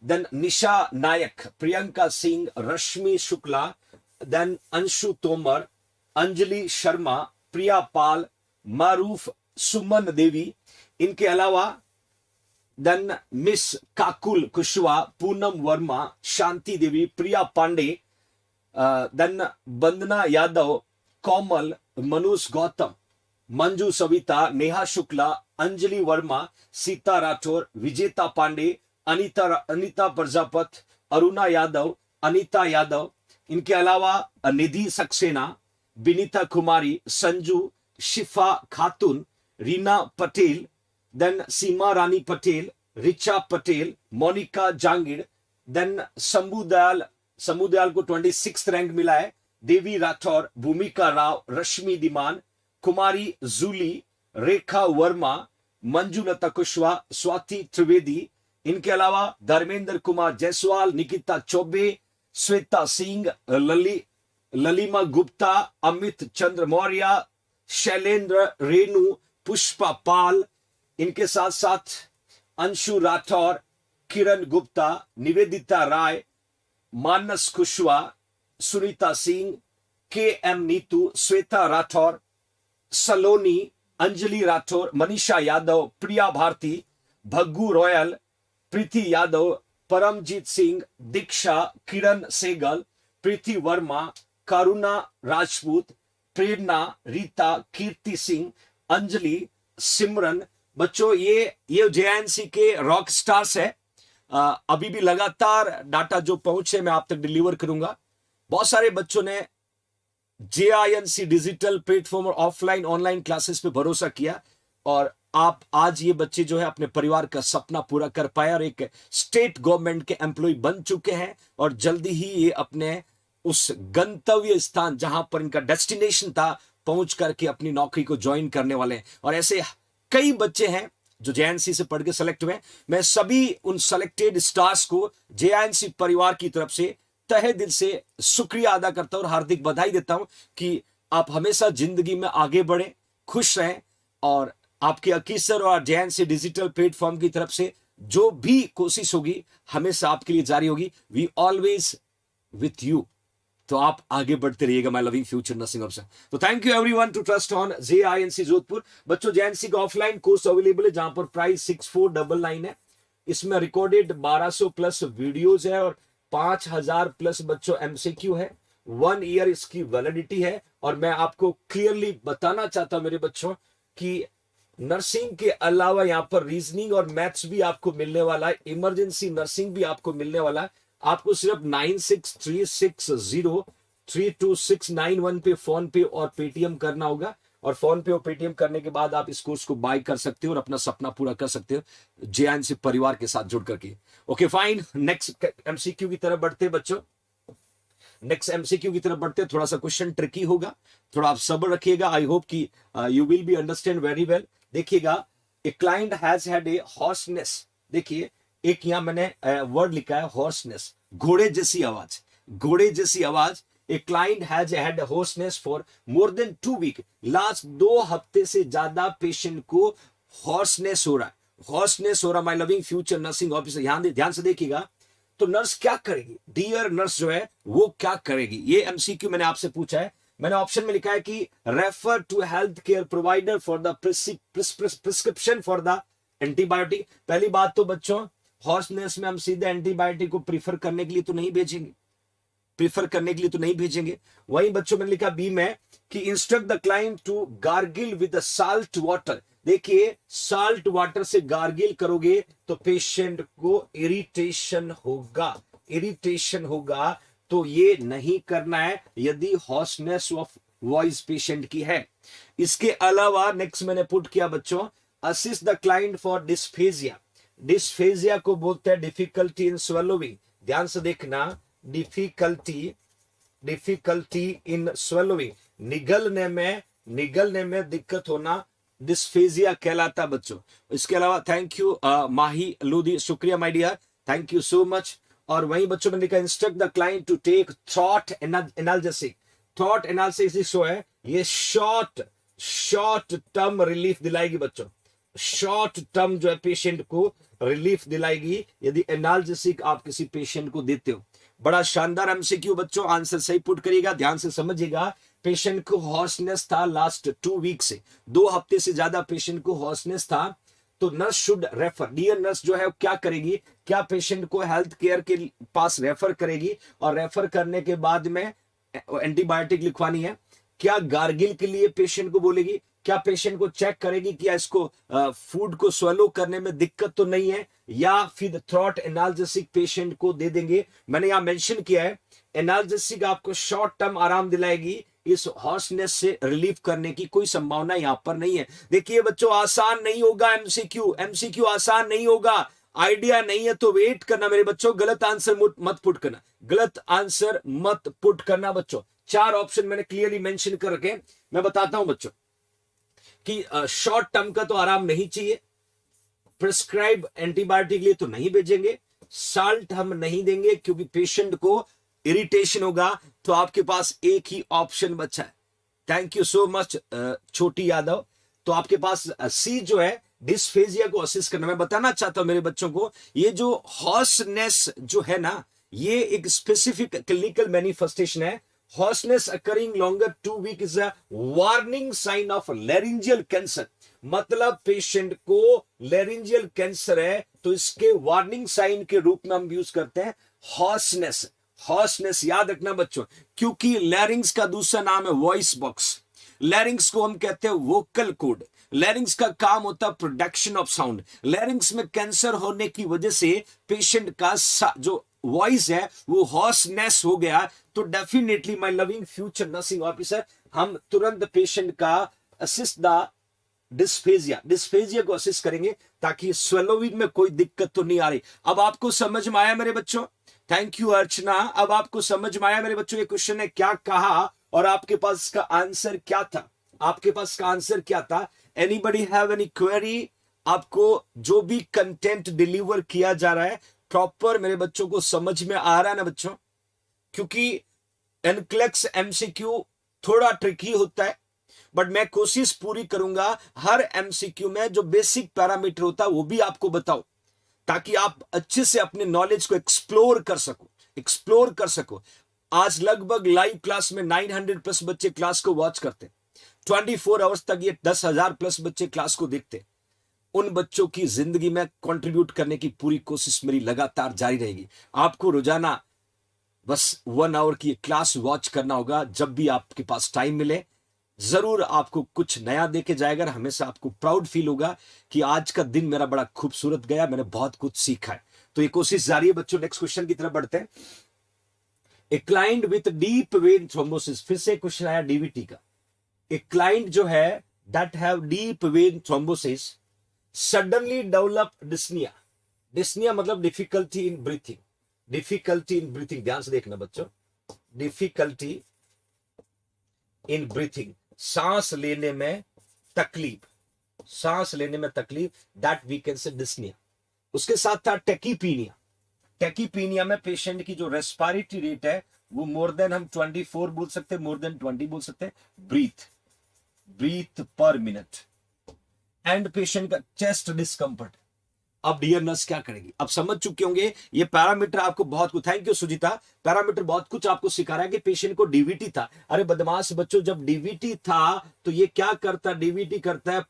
देन निशा नायक, प्रियंका सिंह, रश्मि शुक्ला, देन अंशु तोमर, अंजलि शर्मा, प्रिया पाल, मारूफ, सुमन देवी। इनके अलावा देन मिस काकुल कुशवाहा, पूनम वर्मा, शांति देवी, प्रिया पांडे, देन वंदना यादव, कोमल, मनोज गौतम, मंजू सविता, नेहा शुक्ला, अंजलि वर्मा, सीता राठौर, विजेता पांडे, अनीता प्रजापत, अरुणा यादव, अनीता यादव। इनके अलावा निधि सक्सेना, बिनीता कुमारी, संजू, शिफा खातून, रीना पटेल, देन सीमा रानी पटेल, रिचा पटेल, मोनिका जांगिड़, देन समुदयाल को 26 रैंक मिला है, देवी राठौर, भूमिका राव, रश्मि दीमान, कुमारी जूली, रेखा वर्मा, मंजुलता कुशवाहा, स्वाति त्रिवेदी। इनके अलावा धर्मेंद्र कुमार जायसवाल, निकिता चौबे, श्वेता सिंह, ललिमा गुप्ता, अमित चंद्र मौर्य, शैलेंद्र, रेणु, पुष्पा पाल। इनके साथ साथ अंशु राठौर, किरण गुप्ता, निवेदिता राय, मानस कुशवाहा, सुनीता सिंह, के एम नीतू, श्वेता राठौर, सलोनी, अंजलि राठौर, मनीषा यादव, प्रिया भारती, भग्गू रॉयल, प्रीति यादव, परमजीत सिंह, दीक्षा, किरण सेगल, प्रीति वर्मा, करुणा राजपूत, प्रेरणा, रीता, कीर्ति सिंह, अंजलि, सिमरन। बच्चों ये जेएनसी के रॉक स्टार्स है। अभी भी लगातार डाटा जो पहुंचे मैं आप तक डिलीवर करूंगा। बहुत सारे बच्चों ने जेआईएनसी डिजिटल प्लेटफॉर्म और ऑफलाइन ऑनलाइन क्लासेस पे भरोसा किया, और आप आज ये बच्चे जो है अपने परिवार का सपना पूरा कर पाए और एक स्टेट गवर्नमेंट के एम्प्लॉय बन चुके हैं, और जल्दी ही ये अपने उस गंतव्य स्थान जहां पर इनका डेस्टिनेशन था पहुंच करके अपनी नौकरी को ज्वाइन करने वाले हैं। और ऐसे कई बच्चे हैं जो जेएनसी से पढ़ के सेलेक्ट हुए। मैं सभी उन सेलेक्टेड स्टार्स को जेएनसी परिवार की तरफ से तहे दिल से शुक्रिया अदा करता हूं और हार्दिक बधाई देता हूं कि आप हमेशा जिंदगी में आगे बढ़े, खुश रहें, और आपके अकीसर और जेएनसी डिजिटल प्लेटफॉर्म की तरफ से जो भी कोशिश होगी हमेशा आपके लिए जारी होगी। We always with you. तो आप आगे बढ़ते रहिएगा my loving future nursing officer. तो thank you everyone to trust on JINC Jodhpur. बच्चों जेएनसी का ऑफलाइन कोर्स अवेलेबल है जहां पर प्राइस 6499 है। इसमें रिकॉर्डेड 1200 प्लस वीडियोज है और 5000 प्लस बच्चों एमसीक्यू है। 1 ईयर इसकी वैलिडिटी है। और मैं आपको क्लियरली बताना चाहता हूं मेरे बच्चों कि नर्सिंग के अलावा यहाँ पर रीजनिंग और मैथ्स भी आपको मिलने वाला है, इमरजेंसी नर्सिंग भी आपको मिलने वाला है। आपको सिर्फ 9636032691 पे फोन पे और पेटीएम करना होगा, और फोन पे और पेटीएम करने के बाद आप इस कोर्स को बाय कर सकते हो और अपना सपना पूरा कर सकते हो जेएनसी परिवार के साथ जुड़ करके। ओके फाइन, नेक्स्ट एमसीक्यू की तरफ बढ़ते हैं बच्चों। नेक्स्ट एमसीक्यू की तरफ बढ़ते हैं। थोड़ा सा क्वेश्चन ट्रिकी होगा, थोड़ा आप सब्र रखिएगा। आई होप कि you will be understand very well. देखिएगा, a client has had a hoarseness. देखिए एक यहां मैंने वर्ड लिखा है हॉर्सनेस, घोड़े जैसी आवाज, घोड़े जैसी आवाज। A client has had hoarseness for more than 2 week. Last 2 हफ्ते से ज्यादा पेशेंट को हॉर्सनेस हो रहा है, हॉर्सनेस हो रहा। My loving future nursing officer, ध्यान से देखिएगा। तो नर्स क्या करेगी, डियर नर्स जो है वो क्या करेगी? ये एमसीक्यू मैंने आपसे पूछा है। मैंने ऑप्शन में लिखा है कि refer to health care provider for the prescription for the antibiotic. पहली बात तो बच्चों, हॉर्सनेस में हम सीधे एंटीबायोटिक को प्रीफर करने के लिए तो नहीं भेजेंगे, प्रीफर करने के लिए तो नहीं भेजेंगे। वहीं बच्चों मैंने लिखा बी में कि instruct the client to gargle with salt water. देखिए साल्ट वाटर से गार्गिल करोगे तो पेशेंट को इरिटेशन होगा, इरिटेशन होगा, तो ये नहीं करना है यदि हॉर्सनेस ऑफ वॉइस पेशेंट की है। इसके अलावा नेक्स्ट मैंने पुट किया बच्चों, assist the client for dysphagia. Dysphagia को बोलते हैं डिफिकल्टी इन स्वेलोइंग। ध्यान से देखना, डिफिकल्टी इन स्वेलोइंग, निगलने में दिक्कत होना डिस्फेजिया कहलाता बच्चों। इसके अलावा थैंक यू माही लोधी, शुक्रिया my dear, thank you so much. और वहीं बच्चों मैंने लिखा instruct the client to take थॉट एनालिसिस। थॉट एनालिसिस जो है ये शॉर्ट टर्म रिलीफ दिलाएगी बच्चों, शॉर्ट टर्म जो है पेशेंट को रिलीफ दिलाएगी यदि एनाल्जेसिक आप किसी पेशेंट को देते हो। बड़ा शानदार एमसीक्यू बच्चों, आंसर सही पुट करिएगा, ध्यान से समझिएगा। पेशेंट को हॉर्सनेस था लास्ट 2 वीक से, 2 हफ्ते से ज्यादा पेशेंट को हॉर्सनेस था, तो nurse should refer, dear nurse जो है वो क्या करेगी, क्या पेशेंट को हेल्थ केयर के पास रेफर करेगी और रेफर करने के बाद में एंटीबायोटिक लिखवानी है। क्या गार्गिल के लिए पेशेंट को बोलेगी, क्या पेशेंट को चेक करेगी क्या इसको फूड को स्वेलो करने में दिक्कत तो नहीं है, या फिर थ्रॉट एनाल्जेसिक पेशेंट को दे देंगे। मैंने यहां मेंशन किया है एनाल्जेसिक आपको शॉर्ट टर्म आराम दिलाएगी, इस हॉर्सनेस से रिलीफ करने की कोई संभावना यहां पर नहीं है। देखिए बच्चों आसान नहीं होगा एमसीक्यू आसान नहीं होगा। आइडिया नहीं है तो वेट करना मेरे बच्चों, गलत आंसर मत पुट करना, गलत आंसर मत पुट करना बच्चों। 4 ऑप्शन मैंने क्लियरली मेंशन करके मैं बताता हूं बच्चों कि शॉर्ट टर्म का तो आराम नहीं चाहिए, प्रिस्क्राइब एंटीबायोटिक के लिए तो नहीं भेजेंगे, साल्ट हम नहीं देंगे क्योंकि पेशेंट को इरिटेशन होगा, तो आपके पास एक ही ऑप्शन बचा है। थैंक यू सो मच छोटी यादव। तो आपके पास सी जो है डिस्फेजिया को असिस्ट करना। मैं बताना चाहता हूं मेरे बच्चों को, ये जो हॉर्सनेस जो है ना, ये एक स्पेसिफिक क्लिनिकल मैनिफेस्टेशन है। Hoarseness occurring longer 2 weeks is a warning sign of laryngeal cancer। मतलब पेशेंट को laryngeal कैंसर है तो इसके वार्निंग साइन के रूप में हम यूज करते हैं हॉर्सनेस। याद रखना बच्चों, क्योंकि लैरिंग्स का दूसरा नाम है वॉइस बॉक्स। लैरिंग्स को हम कहते हैं वोकल कोड। लैरिंग्स का काम होता है प्रोडक्शन ऑफ साउंड। लैरिंग्स में कैंसर होने की वजह से पेशेंट का जो वॉइस है वो हॉर्सनेस हो गया, तो definitely my loving future nursing officer, हम तुरंत पेशेंट का असिस्ट द डिस्फेजिया को असिस्ट करेंगे ताकि स्वेलोइंग में कोई दिक्कत तो नहीं आ रही। अब आपको समझ में आया मेरे बच्चों? थैंक यू अर्चना। अब आपको समझ में आया मेरे बच्चों ये क्वेश्चन ने क्या कहा और आपके पास इसका आंसर क्या था? आपके पास का आंसर क्या था? Anybody have any query? आपको जो भी कंटेंट डिलीवर किया जा रहा है प्रॉपर मेरे बच्चों को समझ में आ रहा है ना बच्चों? क्योंकि एनक्लेक्स एमसीक्यू थोड़ा ट्रिकी होता है, बट मैं कोशिश पूरी करूंगा हर एमसीक्यू में जो बेसिक पैरामीटर होता है वो भी आपको बताओ, ताकि आप अच्छे से अपने नॉलेज को एक्सप्लोर कर सको। आज लगभग लाइव क्लास में 900+ बच्चे क्लास को वॉच करते हैं, 24 आवर्स तक ये 10,000+ बच्चे क्लास को देखते हैं। उन बच्चों की जिंदगी में कंट्रीब्यूट करने की पूरी कोशिश मेरी लगातार जारी रहेगी। आपको रोजाना बस 1 आवर की क्लास वॉच करना होगा, जब भी आपके पास टाइम मिले जरूर आपको कुछ नया देके जाएगा। हमेशा आपको प्राउड फील होगा कि आज का दिन मेरा बड़ा खूबसूरत गया, मैंने बहुत कुछ सीखा है। तो ये कोशिश जारी है बच्चों। नेक्स्ट क्वेश्चन की तरफ बढ़ते हैं। A client with deep vein thrombosis, फिर से क्वेश्चन आया डीवीटी का। ए क्लाइंट जो है that have deep vein thrombosis suddenly develop dyspnoea. Dyspnoea मतलब डिफिकल्टी इन ब्रीथिंग। ध्यान से देखना बच्चों, डिफिकल्टी इन ब्रीथिंग, सांस लेने में तकलीफ, that we can say dyspnoea. उसके साथ था टेकीपीनिया में पेशेंट की जो रेस्पिरेटरी रेट है वो मोर देन, हम 24 बोल सकते हैं, मोर देन 20 बोल सकते हैं ब्रीथ पर मिनट। एंड पेशेंट का चेस्ट डिस्कम्फर्ट, अब डियर नर्स क्या करेगी? अब समझ चुके होंगे ये पैरामीटर आपको बहुत कुछ, थैंक यू सुजीता, पैरामीटर बहुत कुछ आपको सिखा रहा है कि पेशेंट को डीवीटी था। अरे बदमाश बच्चों, जब डीवीटी था तो ये क्या करता? डीवीटी करता है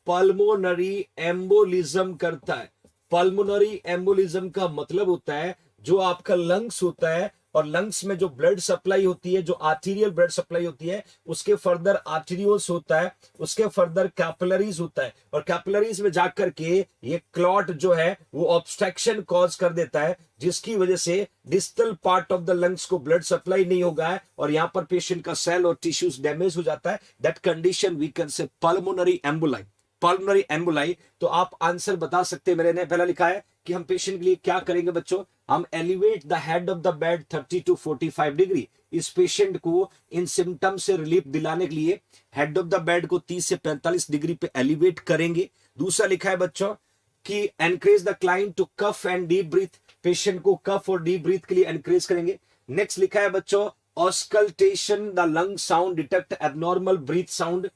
पल्मोनरी एम्बोलिज्म करता है। पल्मोनरी एम्बोलिज्म का मतलब होता है जो आपका लंग्स होता है, और लंग्स में जो ब्लड सप्लाई होती है, जो आर्टीरियल ब्लड सप्लाई होती है, उसके फर्दर आर्टीरियोल्स होता है, उसके फर्दर कैपिलरीज होता है, और कैपिलरीज में जाकर के ये क्लॉट जो है वो ऑब्स्ट्रक्शन कॉज कर देता है, जिसकी वजह से distal part of the lungs को ब्लड सप्लाई नहीं होगा है, और यहां पर पेशेंट का सेल और टिश्यूज डैमेज हो जाता है। That condition we can say pulmonary emboli. Pulmonary emboli, तो आप आंसर बता सकते हैं। मेरे ने पहला लिखा है कि हम पेशेंट के लिए क्या करेंगे बच्चों? हम elevate the head of the bed 30 to 45 degree. इस पेशेंट को इन सिम्टम से रिलीफ दिलाने के लिए हेड ऑफ द बेड को 30 से 45 डिग्री पे एलिवेट करेंगे। दूसरा लिखा है बच्चों कि encourage the client to cough and deep breath. Patient को कफ और डीप ब्रीथ के लिए एनकरेज करेंगे। नेक्स्ट लिखा है बच्चों auscultation the lung sound detect abnormal breath sound.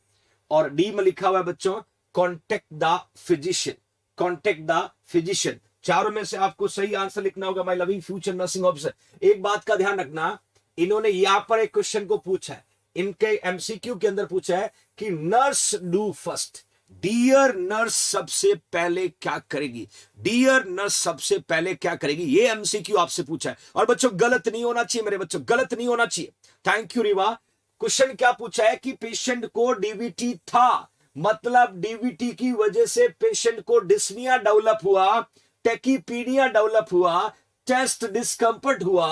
और डी में लिखा हुआ है बच्चों contact the physician. Contact the physician. चारों में से आपको सही आंसर लिखना होगा my loving future nursing officer. एक बात का ध्यान रखना, इन्होंने यहां पर एक क्वेश्चन को पूछा है, इनके एमसीक्यू के अंदर पूछा है कि nurse do first. Dear nurse सबसे पहले क्या करेगी? डियर नर्स सबसे पहले क्या करेगी? ये एमसीक्यू आपसे पूछा है। और बच्चों गलत नहीं होना चाहिए मेरे बच्चों, गलत नहीं होना चाहिए। Thank you Riva. क्वेश्चन क्या पूछा है कि पेशेंट को डीवीटी था, मतलब डीवीटी की वजह से पेशेंट को डिस्निया डेवलप हुआ, टेकीपीडिया डेवलप हुआ, चेस्ट डिस्कंफर्ट हुआ।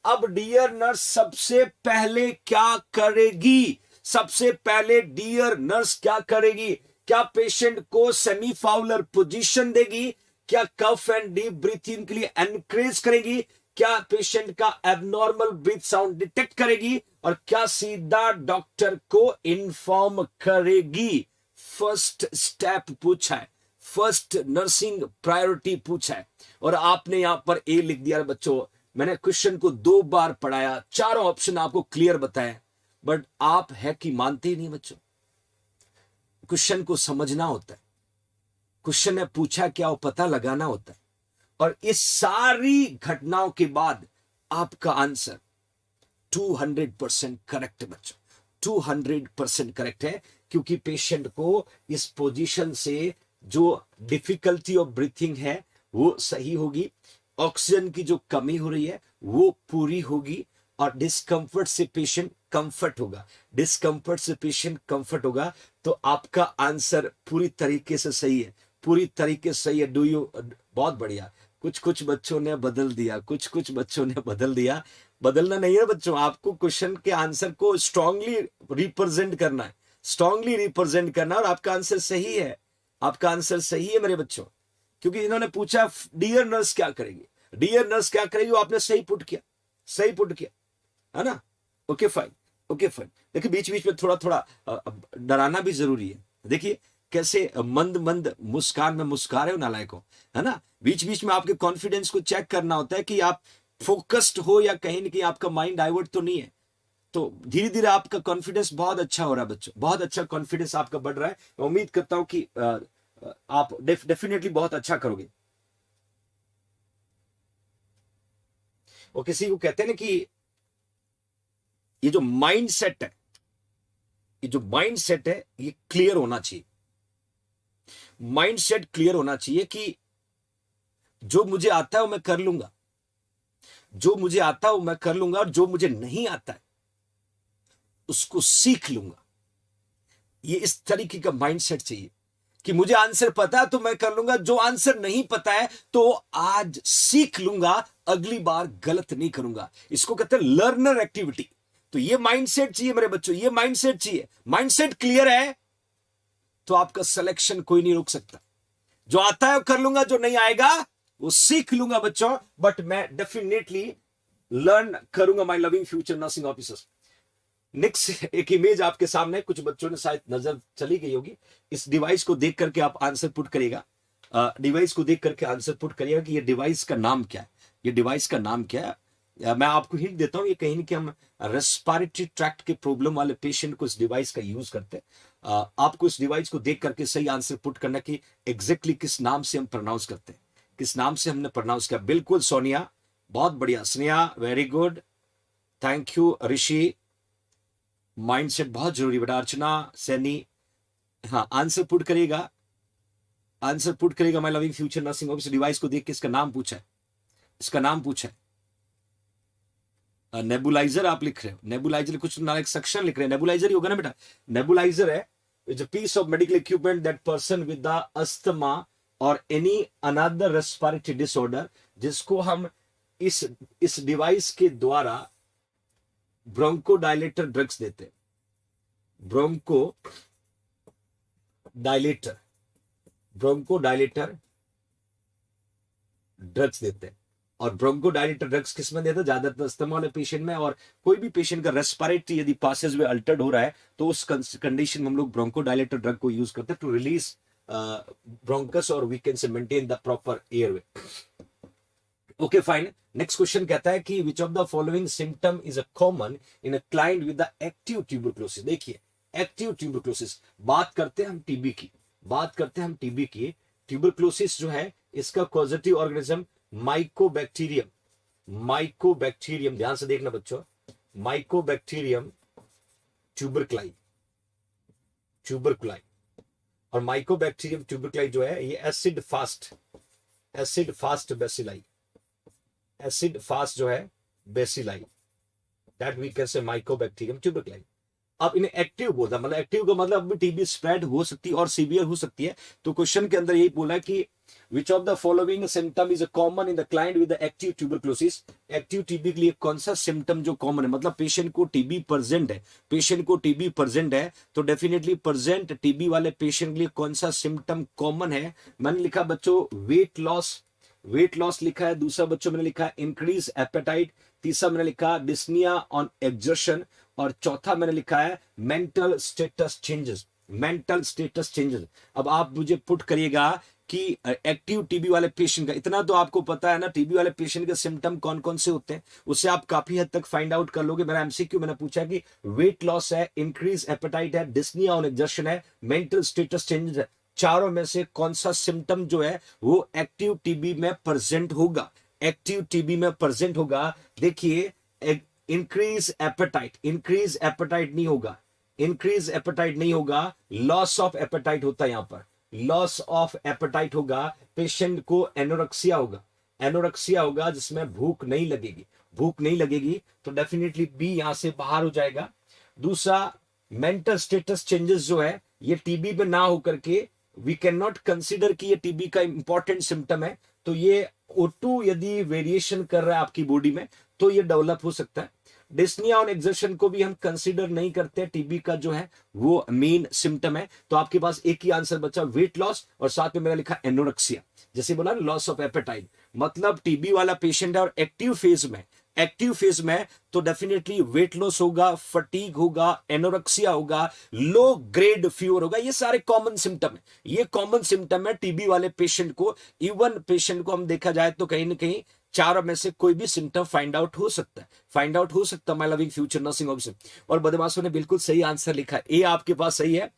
अब डियर नर्स सबसे पहले क्या करेगी? सबसे पहले डियर नर्स क्या करेगी? क्या पेशेंट को सेमीफाउलर पोजीशन देगी? क्या कफ एंड डीप ब्रीथिंग के लिए एनकरेज करेगी? क्या पेशेंट का एबनॉर्मल ब्रीथ साउंड डिटेक्ट करेगी? और क्या सीधा डॉक्टर को इन्फॉर्म करेगी? फर्स्ट स्टेप पूछा है, फर्स्ट नर्सिंग प्रायोरिटी पूछा है, और आपने यहां पर ए लिख दिया बच्चों। मैंने क्वेश्चन को 2 बार पढ़ाया, चारों ऑप्शन आपको क्लियर बताए, बट आप है कि मानते ही नहीं बच्चों। क्वेश्चन को समझना होता है, क्वेश्चन ने पूछा क्या वो पता लगाना होता है, और इस सारी घटनाओं के बाद आपका आंसर 200% करेक्ट है बच्चों, 200% करेक्ट है। क्योंकि पेशेंट को इस पोजीशन से जो डिफिकल्टी ऑफ ब्रीथिंग है वो सही होगी, ऑक्सीजन की जो कमी हो रही है वो पूरी होगी, और डिस्कंफर्ट से पेशेंट कंफर्ट होगा, डिस्कंफर्ट से पेशेंट कंफर्ट होगा। तो आपका आंसर पूरी तरीके से सही है, पूरी तरीके से सही है। डू यू, बहुत बढ़िया। कुछ बच्चों ने बदल दिया, कुछ बच्चों ने बदल दिया। बदलना नहीं है बच्चों, आपको क्वेश्चन के आंसर को स्ट्रांगली रिप्रेजेंट करना है, स्ट्रांगली रिप्रेजेंट करना, और आपका आंसर सही है, आपका आंसर सही है मेरे बच्चों। क्योंकि इन्होंने पूछा डियर नर्स क्या करेगी, डियर नर्स क्या करेगी, वो आपने सही पुट किया, सही पुट किया, है ना? Okay fine, okay fine. देखिए बीच बीच में थोड़ा थोड़ा डराना भी जरूरी है। देखिए कैसे मंद मंद मुस्कान में मुस्का रहे हो नालायकों, है ना? बीच बीच में आपके कॉन्फिडेंस को चेक करना होता है कि आप फोकस्ड हो या कहीं ना कहीं आपका माइंड डाइवर्ट तो नहीं है। तो धीरे धीरे आपका कॉन्फिडेंस बहुत अच्छा हो रहा है बच्चों, बहुत अच्छा कॉन्फिडेंस आपका बढ़ रहा है। मैं उम्मीद करता हूं कि आप डेफिनेटली बहुत अच्छा करोगे। और किसी को कहते हैं ना कि ये जो माइंड सेट है, ये जो माइंड सेट है ये क्लियर होना चाहिए। माइंड सेट क्लियर होना चाहिए कि जो मुझे आता है वो मैं कर लूंगा, जो मुझे आता है वो मैं कर लूंगा, और जो मुझे नहीं आता है उसको सीख लूंगा। ये इस तरीके का माइंडसेट चाहिए कि मुझे आंसर पता है तो मैं कर लूंगा, जो आंसर नहीं पता है तो आज सीख लूंगा, अगली बार गलत नहीं करूंगा। इसको कहते हैं लर्नर एक्टिविटी। तो ये माइंडसेट चाहिए मेरे बच्चों, ये माइंडसेट चाहिए। माइंडसेट क्लियर है तो आपका सिलेक्शन कोई नहीं रोक सकता। जो आता है वो कर लूंगा, जो नहीं आएगा वो सीख लूंगा बच्चों, बट मैं डेफिनेटली लर्न करूंगा my loving future nursing officers. Next एक इमेज आपके सामने, कुछ बच्चों ने शायद नजर चली गई होगी। इस डिवाइस को देख करके आप आंसर पुट करिएगा, डिवाइस को देख करके आंसर पुट करिएगा कि ये डिवाइस का नाम क्या है, ये डिवाइस का नाम क्या है। मैं आपको हिंट देता हूं, ये कहीं ना कि हम रेस्पिरेटरी ट्रैक्ट के प्रॉब्लम वाले पेशेंट को इस डिवाइस का यूज करते हैं। आपको इस डिवाइस को देख करके सही आंसर पुट करना कि एग्जैक्टली किस नाम से हम प्रोनाउंस करते हैं, किस नाम से हमने प्रोनाउंस किया। बिल्कुल सोनिया, बहुत बढ़िया। Sneha very good, thank you. Rishi, mindset बहुत जरूरी बेटा। अर्चना, सैनी, हाँ आंसर पुट करिएगा, आंसर पुट करिएगा। My loving future nursing home, इस डिवाइस को देख के इसका नाम पूछा है, इसका नाम पूछा है। नेबुलाइजर आप लिख रहे हो, नेबुलाइजर कुछ ना एक सेक्शन लिख रहे हैं, नेबुलाइजर ही होगा ना बेटा। नेबुलाइजर है is a piece of medical equipment that person with the asthma और एनी अनदर रेस्पिरेटरी डिसऑर्डर, जिसको हम इस डिवाइस के द्वारा ब्रोंको डायलेटर ड्रग्स देते हैं। Bronchodilator, bronchodilator drugs देते हैं। और ब्रोंको डायलेटर ड्रग्स किस में देते हैं? ज्यादातर अस्थमा वाले पेशेंट में, और कोई भी पेशेंट का रेस्पिरेटरी यदि पासेज वे अल्टर्ड हो रहा है तो उस कंडीशन में हम लोग ब्रोंको डायलेटर ड्रग को यूज करते हैं टू रिलीज ब्रोंकस और we can say maintain the proper airway. Okay fine. Next question कहता है कि which of the following symptom is a common in a client with the active tuberculosis. देखिए एक्टिव ट्यूबरक्लोसिस, बात करते हैं हम टीबी की, बात करते हैं हम टीबी की। ट्यूबरक्लोसिस जो है इसका कॉजेटिव ऑर्गेनिज्म माइकोबैक्टीरियम, माइकोबैक्टीरियम, ध्यान से देखना बच्चों, माइकोबैक्टीरियम ट्यूबरक्लाई, ट्यूबरक्लाई। और माइकोबैक्टीरियम ट्यूबरक्लाई जो है ये acid fast, acid fast bacilli, acid fast जो है bacilli, that we can say mycobacterium tuberculi. अब इन्हें एक्टिव बोलता, मतलब एक्टिव का मतलब टीबी स्प्रेड हो सकती है और सीवियर हो सकती है। तो क्वेश्चन के अंदर यही बोला कि which of the following symptom is common in the client with active tuberculosis. Active TB के लिए कौन सा सिम्टम जो कॉमन है, मतलब पेशेंट को टीबी प्रेजेंट है, पेशेंट को टीबी प्रेजेंट है, तो डेफिनेटली प्रेजेंट टीबी वाले पेशेंट के लिए कौन सा सिम्टम कॉमन है। मैंने लिखा बच्चों वेट लॉस, वेट लॉस लिखा है। दूसरा बच्चों मैंने लिखा इंक्रीज एपेटाइट। तीसरा मैंने लिखा डिस्निया ऑन एक्सर्शन। और चौथा मैंने लिखा है mental status changes, mental status changes. अब आप मुझे पुट करिएगा कि एक्टिव टीबी वाले पेशेंट का, इतना तो आपको पता है ना टीबी वाले पेशेंट के सिम्टम कौन कौन से होते हैं, उससे आप काफी हद तक फाइंड आउट कर लोगे। मेरा एमसीक्यू मैंने पूछा कि वेट लॉस है, इंक्रीज एपेटाइट है, डिस्निया ऑन एक्सर्शन है, मेंटल स्टेटस चेंजेस है, चारों में से कौन सा सिम्टम जो है वो एक्टिव टीबी में प्रेजेंट होगा, एक्टिव टीबी में प्रेजेंट होगा। देखिए इंक्रीज एपेटाइट, इंक्रीज एपेटाइट नहीं होगा, इंक्रीज एपेटाइट नहीं होगा, लॉस ऑफ एपेटाइट होता है। यहां पर लॉस ऑफ एपेटाइट होगा, पेशेंट को एनोरेक्सिया होगा, एनोरेक्सिया होगा जिसमें भूख नहीं लगेगी, भूख नहीं लगेगी, तो डेफिनेटली बी यहां से बाहर हो जाएगा। दूसरा मेंटल स्टेटस चेंजेस जो है ये टीबी में ना होकर के वी कैन नॉट कंसिडर कि ये टीबी का इंपॉर्टेंट सिम्टम है, तो ये O2 यदि वेरिएशन कर रहा है आपकी बॉडी में तो ये डेवलप हो सकता है। डिस्निया ऑन एक्सर्शन को भी हम कंसीडर नहीं करते, टीबी का जो है वो मेन सिम्टम है। तो आपके पास एक ही आंसर बचा वेट लॉस, और साथ में मैंने लिखा एनोरेक्सिया, जैसे बोला लॉस ऑफ एपेटाइट। मतलब टीबी वाला पेशेंट है और एक्टिव फेज में, एक्टिव फेज में, तो डेफिनेटली वेट लॉस होगा, फटीग होगा, एनोरेक्सिया होगा, लो ग्रेड फीवर होगा। ये सारे कॉमन सिम्टम है, ये कॉमन सिम्टम है टीबी वाले पेशेंट को। इवन पेशेंट को हम देखा जाए तो कहीं ना कहीं चारों में से कोई भी सिम्टम फाइंड आउट हो सकता है, फाइंड आउट हो सकता है my loving future nursing home से। और बदमाशों ने बिल्कुल सही आंसर लिखा, ए आपके पास सही है,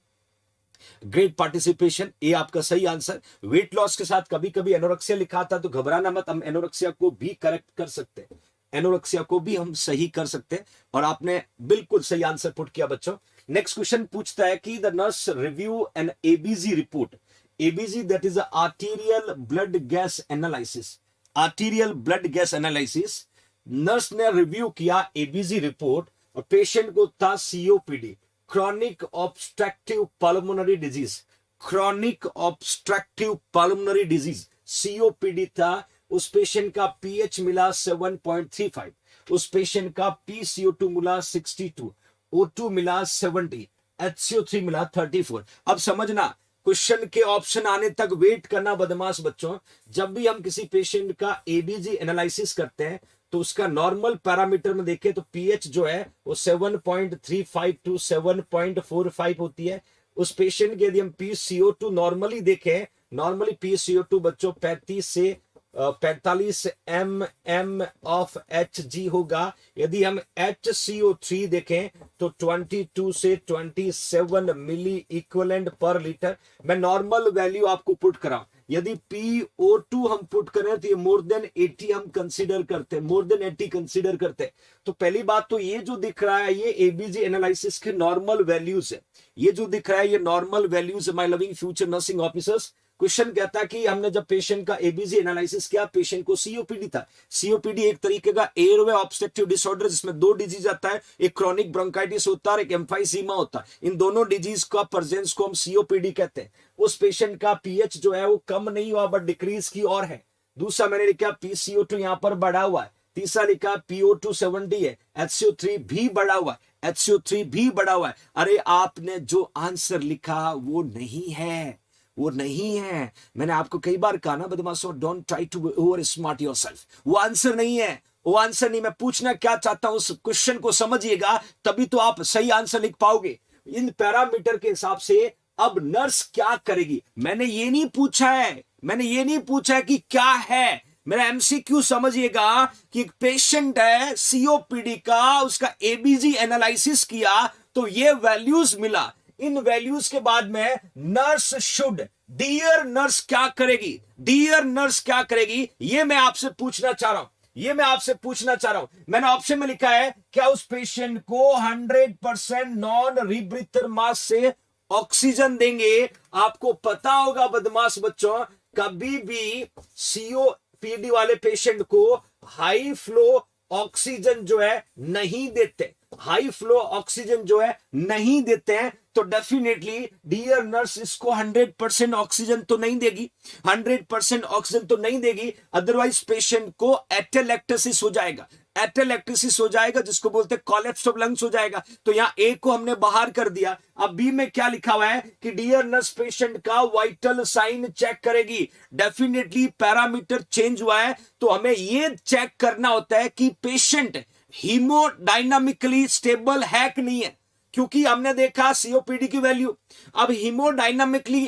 ग्रेट पार्टिसिपेशन, ए आपका सही आंसर। वेट लॉस के साथ कभी कभी एनोरेक्सिया लिखा था तो घबराना मत, हम एनोरेक्सिया को भी करेक्ट कर सकते हैं, एनोरेक्सिया को भी हम सही कर सकते हैं। और आपने बिल्कुल सही आंसर पुट किया बच्चों। नेक्स्ट क्वेश्चन पूछता है कि the nurse review an ABG report, ABG that is arterial blood gas analysis, arterial blood gas analysis. Nurse ने रिव्यू किया एबीजी रिपोर्ट और पेशेंट को था COPD, chronic obstructive pulmonary disease, chronic obstructive pulmonary disease COPD था। उस पेशेंट का पीएच मिला 7.35, उस पेशेंट का पीसीओ2 मिला 62, O2 मिला 70, HCO3 मिला 34। अब समझना क्वेश्चन के ऑप्शन आने तक वेट करना बदमाश बच्चों। जब भी हम किसी पेशेंट का एबीजी एनालिसिस करते हैं तो उसका नॉर्मल पैरामीटर में देखें तो पीएच जो है वो 7.35 टू 7.45 होती है। उस पेशेंट के यदि हम पीसीओ2 नॉर्मली देखें, नॉर्मली पीसीओ2 बच्चों 35 से 45 mm ऑफ Hg होगा। यदि हम HCO3 देखें तो 22 से 27 मिली इक्विवेलेंट पर लीटर। मैं नॉर्मल वैल्यू आपको पुट कराऊं, यदि PO2 हम पुट करें तो ये मोर देन 80 हम कंसीडर करते हैं, मोर देन 80 कंसीडर करते हैं। तो पहली बात तो ये जो दिख रहा है ये एबीजी एनालिसिस के नॉर्मल वैल्यूज है, ये जो दिख रहा है ये नॉर्मल वैल्यूज है my loving future nursing officers. Question कहता है कि हमने जब पेशेंट का एबीजी एनालिसिस किया, पेशेंट को सीओपीडी था। सीओपीडी एक तरीके का एयरवे ऑब्स्ट्रक्टिव डिसऑर्डर जिसमें दो डिजीज आता है, एक क्रॉनिक ब्रोंकाइटिस है और एक एम्फाइसीमा होता है। इन दोनों डिजीज का प्रेजेंस को हम सीओपीडी कहते हैं। उस पेशेंट का पीएच जो है वो कम नहीं हुआ बट डिक्रीज की और है। दूसरा मैंने लिखा पीसीओ2 यहां पर बढ़ा हुआ है। तीसरा लिखा PO2 70 है, HCO3 भी बढ़ा हुआ है, HCO3 भी बढ़ा हुआ है। अरे आपने जो आंसर लिखा वो नहीं है, वो नहीं है। मैंने आपको कई बार कहा ना बदमाशों, don't try to over smart yourself. वो आंसर नहीं है, वो आंसर नहीं। मैं पूछना क्या चाहता हूं उस क्वेश्चन को समझिएगा, तभी तो आप सही आंसर लिख पाओगे। इन पैरामीटर के हिसाब से अब नर्स क्या करेगी। मैंने ये नहीं पूछा है, मैंने ये नहीं पूछा है कि क्या है। मेरा एमसीक्यू समझिएगा कि एक पेशेंट है सीओपीडी का, उसका एबीजी एनालिसिस किया तो ये वैल्यूज मिला। इन वैल्यूज के बाद में नर्स शुड, डियर नर्स क्या करेगी, डियर नर्स क्या करेगी, ये मैं आपसे पूछना चाह रहा हूं, ये मैं आपसे पूछना चाह रहा हूं। मैंने ऑप्शन में लिखा है क्या उस पेशेंट को 100% नॉन रीब्रीथर मास्क से ऑक्सीजन देंगे। आपको पता होगा बदमाश बच्चों, कभी भी सीओपीडी वाले पेशेंट को हाई फ्लो ऑक्सीजन जो है नहीं देते, हाई फ्लो ऑक्सीजन जो है नहीं देते हैं। तो डेफिनेटली डियर नर्स इसको 100% ऑक्सीजन तो नहीं देगी, 100% ऑक्सीजन तो नहीं देगी, अदरवाइज पेशेंट को एटेलेक्टेसिस हो जाएगा, एटेलेक्टेसिस हो जाएगा जिसको बोलते हैं कोलैप्स ऑफ लंग्स हो जाएगा। तो यहां ए को हमने बाहर कर दिया। अब बी में क्या लिखा हुआ है कि डियर नर्स पेशेंट का वाइटल साइन चेक करेगी। डेफिनेटली पैरामीटर चेंज हुआ है तो हमें यह चेक करना होता है कि पेशेंट हीमोडायनामिकली स्टेबल है कि नहीं है, क्योंकि हमने देखा सीओपीडी की वैल्यू। अब हीमोडायनामिकली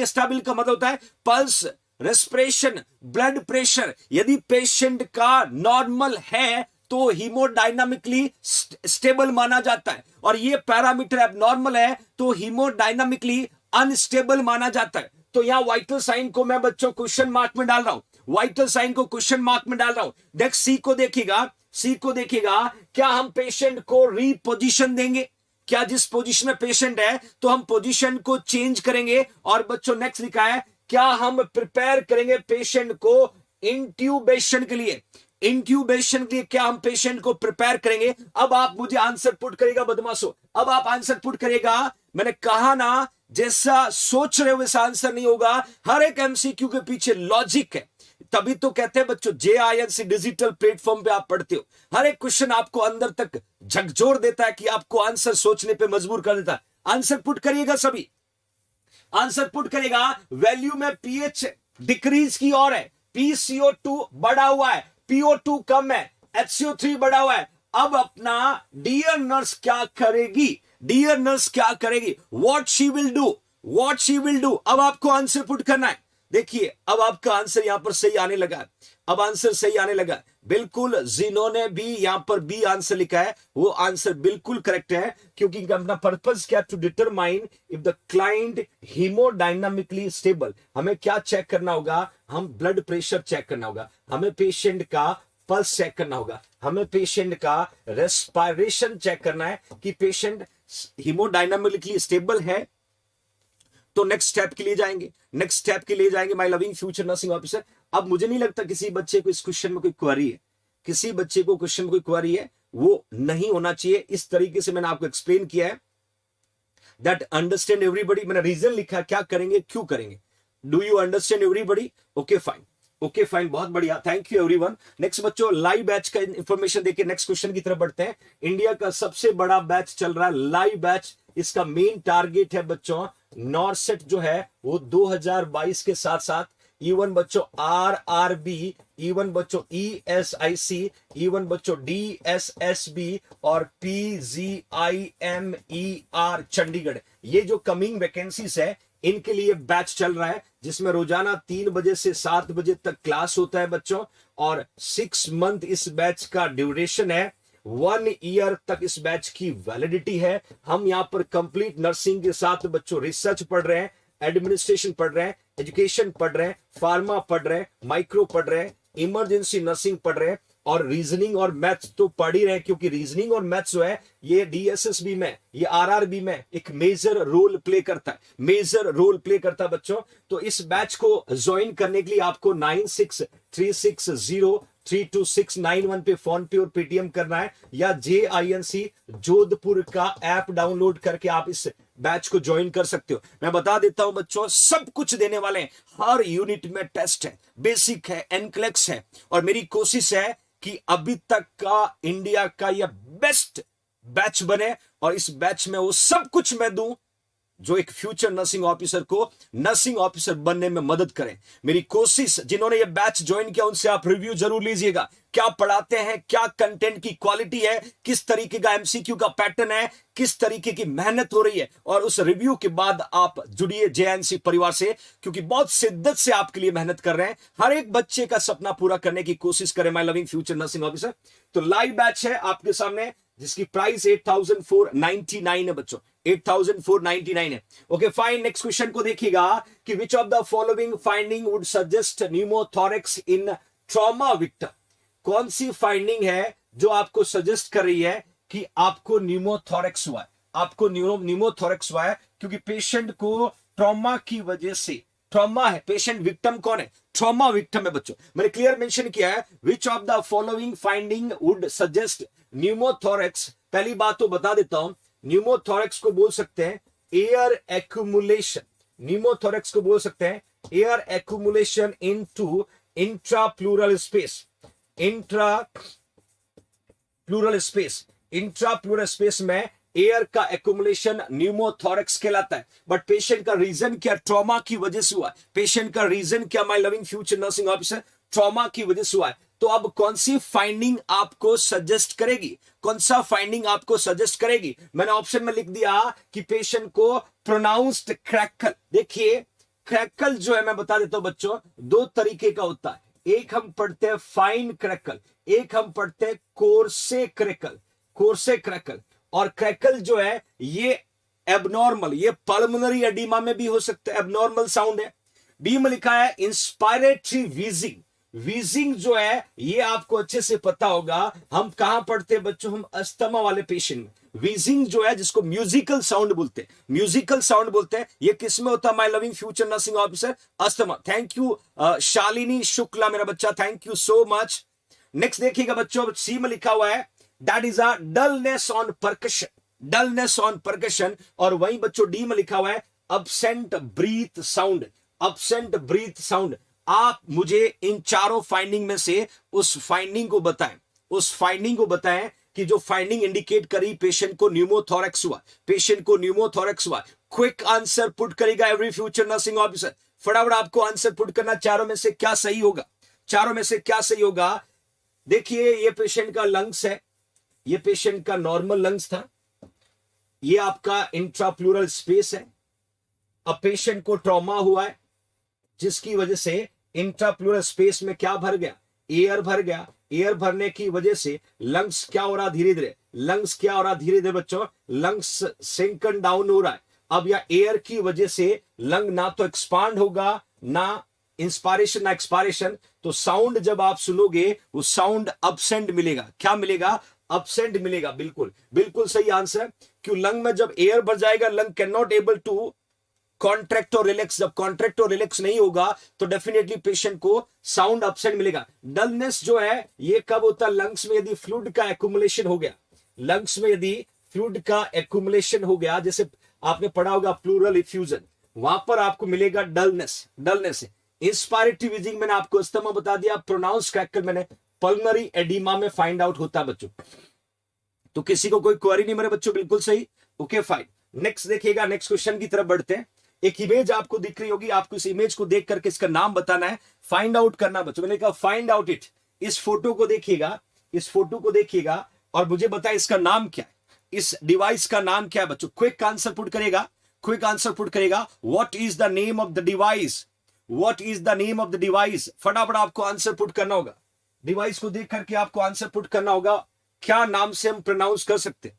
स्टेबल का मतलब होता है पल्स, रेस्पिरेशन, ब्लड प्रेशर। यदि पेशेंट का नॉर्मल है तो हीमोडायनामिकली स्टेबल माना जाता है, और ये पैरामीटर अब नॉर्मल है तो हीमोडायनामिकली अनस्टेबल माना जाता है। तो यहां वाइटल साइन को मैं बच्चों क्वेश्चन मार्क में डाल रहा हूं, वाइटल साइन को क्वेश्चन मार्क में डाल रहा हूं। नेक्स्ट सी को देखिएगा, सी को देखिएगा, क्या हम पेशेंट को रीपोजिशन देंगे, क्या जिस पोजीशन में पेशेंट है तो हम पोजीशन को चेंज करेंगे। और बच्चों नेक्स्ट लिखा है क्या हम प्रिपेयर करेंगे पेशेंट को इंट्यूबेशन के लिए, इंट्यूबेशन के लिए क्या हम पेशेंट को प्रिपेयर करेंगे। अब आप मुझे आंसर पुट करेगा बदमाशो, अब आप आंसर पुट करेगा। मैंने कहा ना जैसा सोच रहे हो वैसा आंसर नहीं होगा, हर एक एमसीक्यू के पीछे लॉजिक है। तभी तो कहते हैं बच्चों JINC डिजिटल प्लेटफॉर्म पे आप पढ़ते हो, हर एक क्वेश्चन आपको अंदर तक झकझोर देता है कि आपको आंसर सोचने पे मजबूर कर देता है। आंसर पुट करिएगा, सभी आंसर पुट करेगा। वैल्यू में पीएच डिक्रीज की और है, PCO2 बढ़ा हुआ है, PO2 कम है, HCO3 बढ़ा हुआ है। अब अपना डियर नर्स क्या करेगी, डियर नर्स क्या करेगी, what she will do, what she will do. अब आपको आंसर पुट करना है। देखिए अब आपका आंसर यहां पर सही आने लगा, अब आंसर सही आने लगा बिल्कुल। जिन्होंने भी यहां पर बी आंसर लिखा है वो आंसर बिल्कुल करेक्ट है, क्योंकि अपना पर्पस क्या, to determine if the client hemodynamically stable. हमें क्या चेक करना होगा, हम ब्लड प्रेशर चेक करना होगा, हमें पेशेंट का पल्स चेक करना होगा, हमें पेशेंट का रेस्पिरेशन चेक करना है कि पेशेंट हीमोडायनामिकली स्टेबल है। तो नेक्स्ट स्टेप के लिए जाएंगे, नेक्स्ट स्टेप के लिए जाएंगे my loving future nursing officer. अब मुझे नहीं लगता किसी बच्चे को इस क्वेश्चन में कोई क्वेरी है, किसी बच्चे को क्वेश्चन में कोई क्वेरी है, वो नहीं होना चाहिए। इस तरीके से मैंने आपको एक्सप्लेन किया है दैट अंडरस्टैंड एवरीबडी। मैंने रीजन लिखा क्या करेंगे क्यों करेंगे। Do you understand everybody? Okay fine, okay fine, बहुत बढ़िया, थैंक यू एवरीवन। नेक्स्ट बच्चों लाइव बैच का इंफॉर्मेशन देखिए, नेक्स्ट क्वेश्चन की तरफ बढ़ते हैं। इंडिया का सबसे बड़ा बैच चल रहा है लाइव बैच, इसका मेन टारगेट है बच्चों नॉरसेट जो है वो 2022 के साथ साथ इवन बच्चों RRB, इवन बच्चों ESIC, इवन बच्चों DSSB और PGIMER चंडीगढ़, ये जो कमिंग वैकेंसीज है इनके लिए बैच चल रहा है जिसमें रोजाना 3 बजे से 7 बजे तक क्लास होता है बच्चों, और 6 मंथ इस बैच का ड्यूरेशन है, 1 ईयर तक इस बैच की वैलिडिटी है। हम यहाँ पर कंप्लीट नर्सिंग के साथ बच्चों रिसर्च पढ़ रहे हैं, एडमिनिस्ट्रेशन पढ़ रहे हैं, एजुकेशन पढ़ रहे हैं, फार्मा पढ़ रहे हैं, माइक्रो पढ़ रहे हैं, इमरजेंसी नर्सिंग पढ़ रहे हैं, और रीजनिंग और मैथ्स तो पढ़ ही रहे हैं, क्योंकि रीजनिंग और मैथ्स जो है ये डीएसएसबी में, ये आरआरबी में एक मेजर रोल प्ले करता है, मेजर रोल प्ले करता है बच्चों। तो इस बैच को ज्वाइन करने के लिए आपको 9636032691 पे फोन पे और पेटीएम करना है, या JINC जोधपुर का ऐप डाउनलोड करके आप इस बैच को ज्वाइन कर सकते हो। मैं बता देता हूं बच्चों, सब कुछ देने वाले हैं, हर यूनिट में टेस्ट है, बेसिक है, एनक्लेक्स है, और मेरी कोशिश है कि अभी तक का इंडिया का यह बेस्ट बैच बने, और इस बैच में वो सब कुछ मैं दूं जो एक फ्यूचर नर्सिंग ऑफिसर को नर्सिंग ऑफिसर बनने में मदद करें। मेरी कोशिश, जिन्होंने ये बैच ज्वाइन किया उनसे आप रिव्यू जरूर लीजिएगा, क्या पढ़ाते हैं, क्या कंटेंट की क्वालिटी है, किस तरीके का एमसीक्यू का पैटर्न है, किस तरीके की मेहनत हो रही है, और उस रिव्यू के बाद आप जुड़िए JNC परिवार से, क्योंकि बहुत शिद्दत से आपके लिए मेहनत कर रहे हैं। हर एक बच्चे का सपना पूरा करने की कोशिश करें my loving future nursing officer. तो लाइव बैच है आपके सामने, जिसकी प्राइस 8499 है बच्चों, 8499 है। ओके फाइन, नेक्स्ट क्वेश्चन को देखिएगा कि which of the following finding would suggest pneumothorax in trauma victim. कौन सी फाइंडिंग है जो आपको सजेस्ट कर रही है कि आपको न्यूमोथोरेक्स हुआ है, आपको न्यूमोथोरेक्स हुआ है, क्योंकि पेशेंट को ट्रॉमा की वजह से, ट्रॉमा है, पेशेंट विक्टिम कौन है, ट्रॉमा विक्टिम है बच्चों। मैंने क्लियर मेंशन किया है, which of the following finding would suggest pneumothorax. पहली बात तो बता देता हूं, न्यूमोथोरेक्स को बोल सकते हैं एयर एक्यूमुलेशन, न्यूमोथोरेक्स को बोल सकते हैं air accumulation into intrapleural space, intrapleural space में एयर का एक्यूमुलेशन न्यूमोथोरेक्स कहलाता है। बट पेशेंट का रीजन क्या, ट्रॉमा की वजह से हुआ है। पेशेंट का रीजन क्या my loving future nursing officer, trauma की वजह से हुआ है। तो अब कौन सी फाइंडिंग आपको सजेस्ट करेगी, कौन सा फाइंडिंग आपको सजेस्ट करेगी। मैंने ऑप्शन में लिख दिया कि पेशेंट को प्रोनाउंस्ड क्रैकल। देखिए क्रैकल जो है, मैं बता देता हूं बच्चों, 2 तरीके का होता है, एक हम पढ़ते हैं फाइन क्रैकल, एक हम पढ़ते हैं कोर्से क्रैकल, कोर्से क्रैकल। और क्रैकल जो है ये एबनॉर्मल, ये पल्मोनरी एडिमा में भी हो सकता है, एबनॉर्मल साउंड है। बी में लिखा है इंस्पायरेटरी वीजिंग, वीजिंग जो है ये आपको अच्छे से पता होगा, हम कहां पढ़ते हैं बच्चों, हम अस्थमा वाले पेशेंट में। वीजिंग जो है जिसको म्यूजिकल साउंड बोलते हैं, म्यूजिकल साउंड बोलते हैं, ये किस में होता है my loving future nursing officer, asthma. Thank you Shalini Shukla मेरा बच्चा, thank you so much. Next देखिएगा बच्चों, सी में लिखा हुआ है that is a dullness on percussion, dullness on percussion. और वहीं बच्चों डी में लिखा हुआ है absent breath sound, absent breath sound. आप मुझे इन चारों फाइंडिंग में से उस फाइंडिंग को बताएं, उस फाइंडिंग को बताएं कि जो फाइंडिंग इंडिकेट करी पेशेंट को न्यूमोथोरेक्स हुआ, पेशेंट को न्यूमोथोरेक्स हुआ। क्विक आंसर पुट करेगा एवरी फ्यूचर नर्सिंग ऑफिसर, फटाफट आपको आंसर पुट करना, चारों में से क्या सही होगा, चारों में से क्या सही होगा। देखिए ये पेशेंट का लंग्स है, ये पेशेंट का नॉर्मल लंग्स था, ये आपका इंट्राप्लूरल स्पेस है। अब पेशेंट को ट्रॉमा हुआ है जिसकी वजह से इंट्राप्लूरल स्पेस में क्या भर गया, एयर भर गया। एयर भरने की वजह से लंग्स क्या हो रहा धीरे धीरे, लंग्स क्या हो रहा धीरे धीरे बच्चों, लंग्स सिंकन डाउन हो रहा है। अब या एयर की वजह से लंग ना तो एक्सपांड होगा, ना इंस्पायरेशन ना एक्सपायरेशन, तो साउंड जब आप सुनोगे वो साउंड अब्सेंट मिलेगा। क्या मिलेगा, अब्सेंट मिलेगा। बिल्कुल बिल्कुल सही आंसर। क्यों, लंग में जब एयर भर जाएगा lung can not able to contract और रिलैक्स, जब कॉन्ट्रैक्ट और रिलैक्स नहीं होगा तो डेफिनेटली पेशेंट को साउंड अब्सेंट मिलेगा। डलनेस जो है ये कब होता है, लंग्स में यदि फ्लूइड का एक्यूमुलेशन हो गया, लंग्स में यदि फ्लूइड का एक्यूमुलेशन हो गया, जैसे आपने पढ़ा होगा प्लूरल इफ्यूजन, वहां पर आपको मिलेगा डलनेस, डलनेस। इंस्पायरेटरी वीजिंग मैंने आपको अस्थमा बता दिया, प्रोनाउंस क्रैकल मैंने पल्मोनरी एडिमा में फाइंड आउट होता है बच्चों। तो किसी को कोई क्वेरी नहीं मेरे बच्चों, बिल्कुल सही। ओके फाइन, नेक्स्ट देखिएगा, नेक्स्ट क्वेश्चन की तरफ बढ़ते हैं। एक इमेज आपको दिख रही होगी, आपको इस इमेज को देख करके इसका नाम बताना है, फाइंड आउट करना बच्चों। मैंने कहा फाइंड आउट इट। इस फोटो को देखिएगा, इस फोटो को देखिएगा और मुझे बताए इसका नाम क्या है, इस डिवाइस का नाम क्या है बच्चों। क्विक आंसर पुट करेगा, क्विक आंसर पुट करेगा। What is the name of the device, what is the name of the device, फटाफट आपको आंसर पुट करना होगा। डिवाइस को देख करके आपको आंसर पुट करना होगा। क्या नाम से हम प्रोनाउंस कर सकते,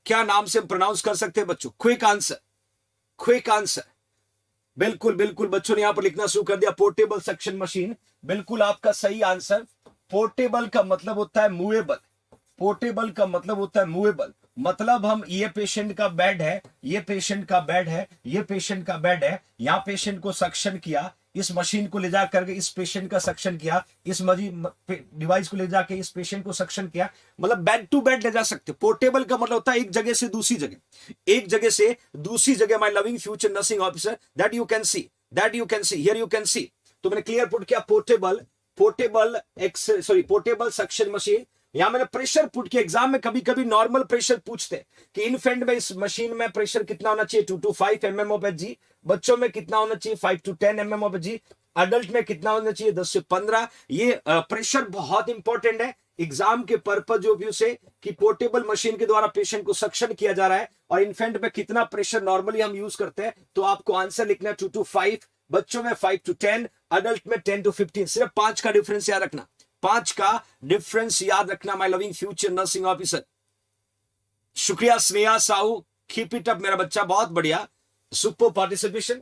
क्या नाम से हम प्रोनाउंस कर सकते हैं बच्चों? Quick answer, quick answer. बिल्कुल बिल्कुल बच्चों ने यहां पर लिखना शुरू कर दिया, पोर्टेबल सक्शन मशीन। बिल्कुल आपका सही आंसर। पोर्टेबल का मतलब होता है मूवेबल, पोर्टेबल का मतलब होता है मूवेबल। मतलब हम, ये पेशेंट का बेड है, ये पेशेंट का बेड है, ये पेशेंट का बेड है, यहां पेशेंट को सक्शन किया, इस मशीन को ले जा करके इस पेशेंट का सक्शन किया, इस डिवाइस को ले जाके इस पेशेंट को सक्शन किया, मतलब बेड टू बेड ले जा सकते। पोर्टेबल का मतलब होता है एक जगह से दूसरी जगह, एक जगह से दूसरी जगह। My loving future nursing officer, that you can see, that you can see, here you can see. तो मैंने क्लियर पुट किया portable, portable portable suction machine. यहां मैंने प्रेशर पुट किया। एग्जाम में कभी कभी नॉर्मल प्रेशर पूछते हैं कि इन्फेंट में इस मशीन में प्रेशर कितना होना चाहिए, 2 to 5 mm ऑफ एच। बच्चों में कितना होना चाहिए, 5 to 10 mm of H. Adult में कितना होना चाहिए, 10 से 15। ये प्रेशर बहुत इंपॉर्टेंट है एग्जाम के पर्पज ऑफ व्यू से, कि पोर्टेबल मशीन के द्वारा पेशेंट को सक्शन किया जा रहा है और इन्फेंट में कितना प्रेशर नॉर्मली हम यूज करते हैं। तो आपको आंसर लिखना है 2 to 5, बच्चों में 5 to 10, अडल्ट में 10 to 15। सिर्फ 5 का डिफरेंस याद रखना, 5 का डिफरेंस याद रखना। My loving future nursing officer. शुक्रिया Sneha Sahu, keep it up मेरा बच्चा, बहुत बढ़िया, सुपर पार्टिसिपेशन।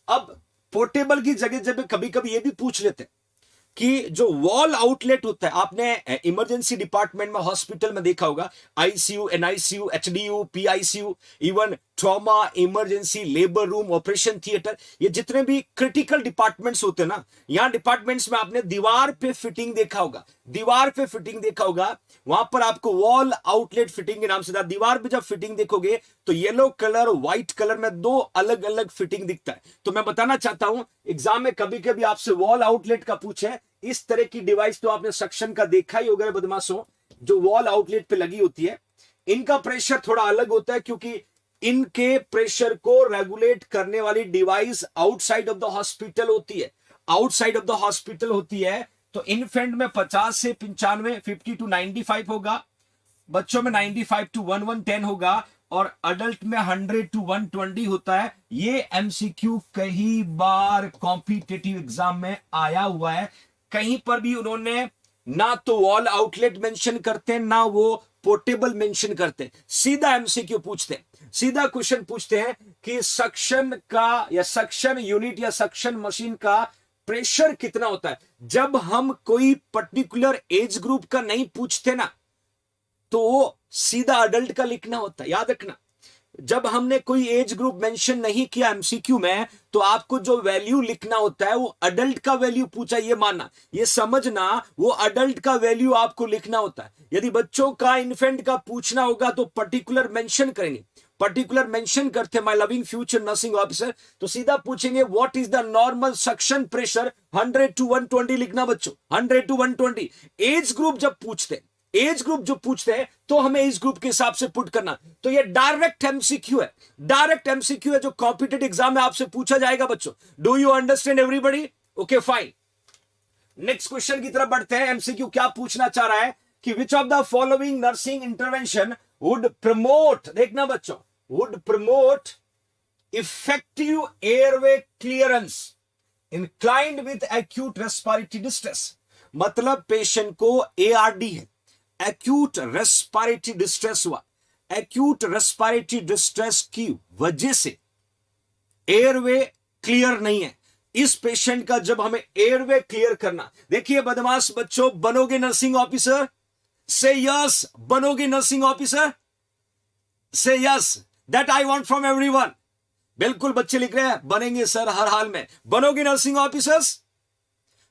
अब पोर्टेबल की जगह जब कभी कभी ये भी पूछ लेते हैं कि जो वॉल आउटलेट होता है, आपने इमरजेंसी डिपार्टमेंट में हॉस्पिटल में देखा होगा, ICU, NICU, HDU, PICU, even trauma, emergency, labour room, operation theatre, ये जितने भी क्रिटिकल डिपार्टमेंट्स होते हैं ना, यहां डिपार्टमेंट्स में आपने दीवार पे फिटिंग देखा होगा, दीवार पे फिटिंग देखा होगा, वहां पर आपको वॉल आउटलेट फिटिंग के नाम से था। दीवार पे जब फिटिंग देखोगे तो येलो कलर, व्हाइट कलर में 2 अलग अलग फिटिंग दिखता है। तो मैं बताना चाहता हूं, एग्जाम में कभी कभी आपसे वॉल आउटलेट का पूछे, इस तरह की डिवाइस तो आपने सक्शन का देखा ही होगा बदमाशों, जो वॉल आउटलेट पे लगी होती है। इनका प्रेशर थोड़ा अलग होता है, क्योंकि इनके प्रेशर को रेगुलेट करने वाली device outside of the hospital होती है, आउटसाइड ऑफ द हॉस्पिटल होती है। तो इन्फेंट में 50 से 95, 50 to 95 होगा, बच्चों में 95 to 110 होगा, और अडल्ट में 100 to 120 होता है। ये एमसीक्यू कई बार कॉम्पिटिटिव एग्जाम में आया हुआ है। कहीं पर भी उन्होंने ना तो वॉल आउटलेट मेंशन करते हैं, ना वो पोर्टेबल मेंशन करते हैं, सीधा एमसीक्यू पूछते हैं, सीधा क्वेश्चन पूछते हैं कि सक्शन का या सक्शन यूनिट या सक्शन मशीन का प्रेशर कितना होता है। जब हम कोई पर्टिकुलर एज ग्रुप का नहीं पूछते ना, तो सीधा अडल्ट का लिखना होता है, याद रखना। जब हमने कोई एज ग्रुप मेंशन नहीं किया एमसीक्यू में, तो आपको जो वैल्यू लिखना होता है वो अडल्ट का वैल्यू पूछा, ये मानना, ये समझना, वो अडल्ट का वैल्यू आपको लिखना होता है। यदि बच्चों का, इन्फेंट का पूछना होगा तो पर्टिकुलर मेंशन करेंगे, पर्टिकुलर मेंशन करते my loving future nursing officer, तो सीधा पूछेंगे what is the normal suction pressure, 100 to 120 लिखना बच्चों, 100 to 120। एज ग्रुप जब पूछते हैं, एज ग्रुप जो पूछते हैं, तो हमें एज ग्रुप के हिसाब से पुट करना। तो ये डायरेक्ट एमसीक्यू है, डायरेक्ट एमसीक्यू है, जो कॉम्पिटिटिव एग्जाम में आपसे पूछा जाएगा बच्चों। Do you understand everybody? Okay fine. Next question की तरफ बढ़ते हैं। एमसीक्यू क्या पूछना चाह रहा है कि which of the following nursing intervention would promote, देखना बच्चों, would promote effective airway clearance in client with acute respiratory distress. मतलब पेशेंट को एआरडी है, एक्यूट रेस्पिरेटरी डिस्ट्रेस हुआ, एक्यूट रेस्पिरेटरी डिस्ट्रेस की वजह से एयरवे क्लियर नहीं है। इस पेशेंट का जब हमें एयरवे क्लियर करना, देखिए बदमाश बच्चों, बनोगे नर्सिंग ऑफिसर? से यस, बनोगे नर्सिंग ऑफिसर? से yes, that I want from everyone. बिल्कुल बच्चे लिख रहे हैं, बनेंगे सर हर हाल में। बनोगे नर्सिंग ऑफिसर्स?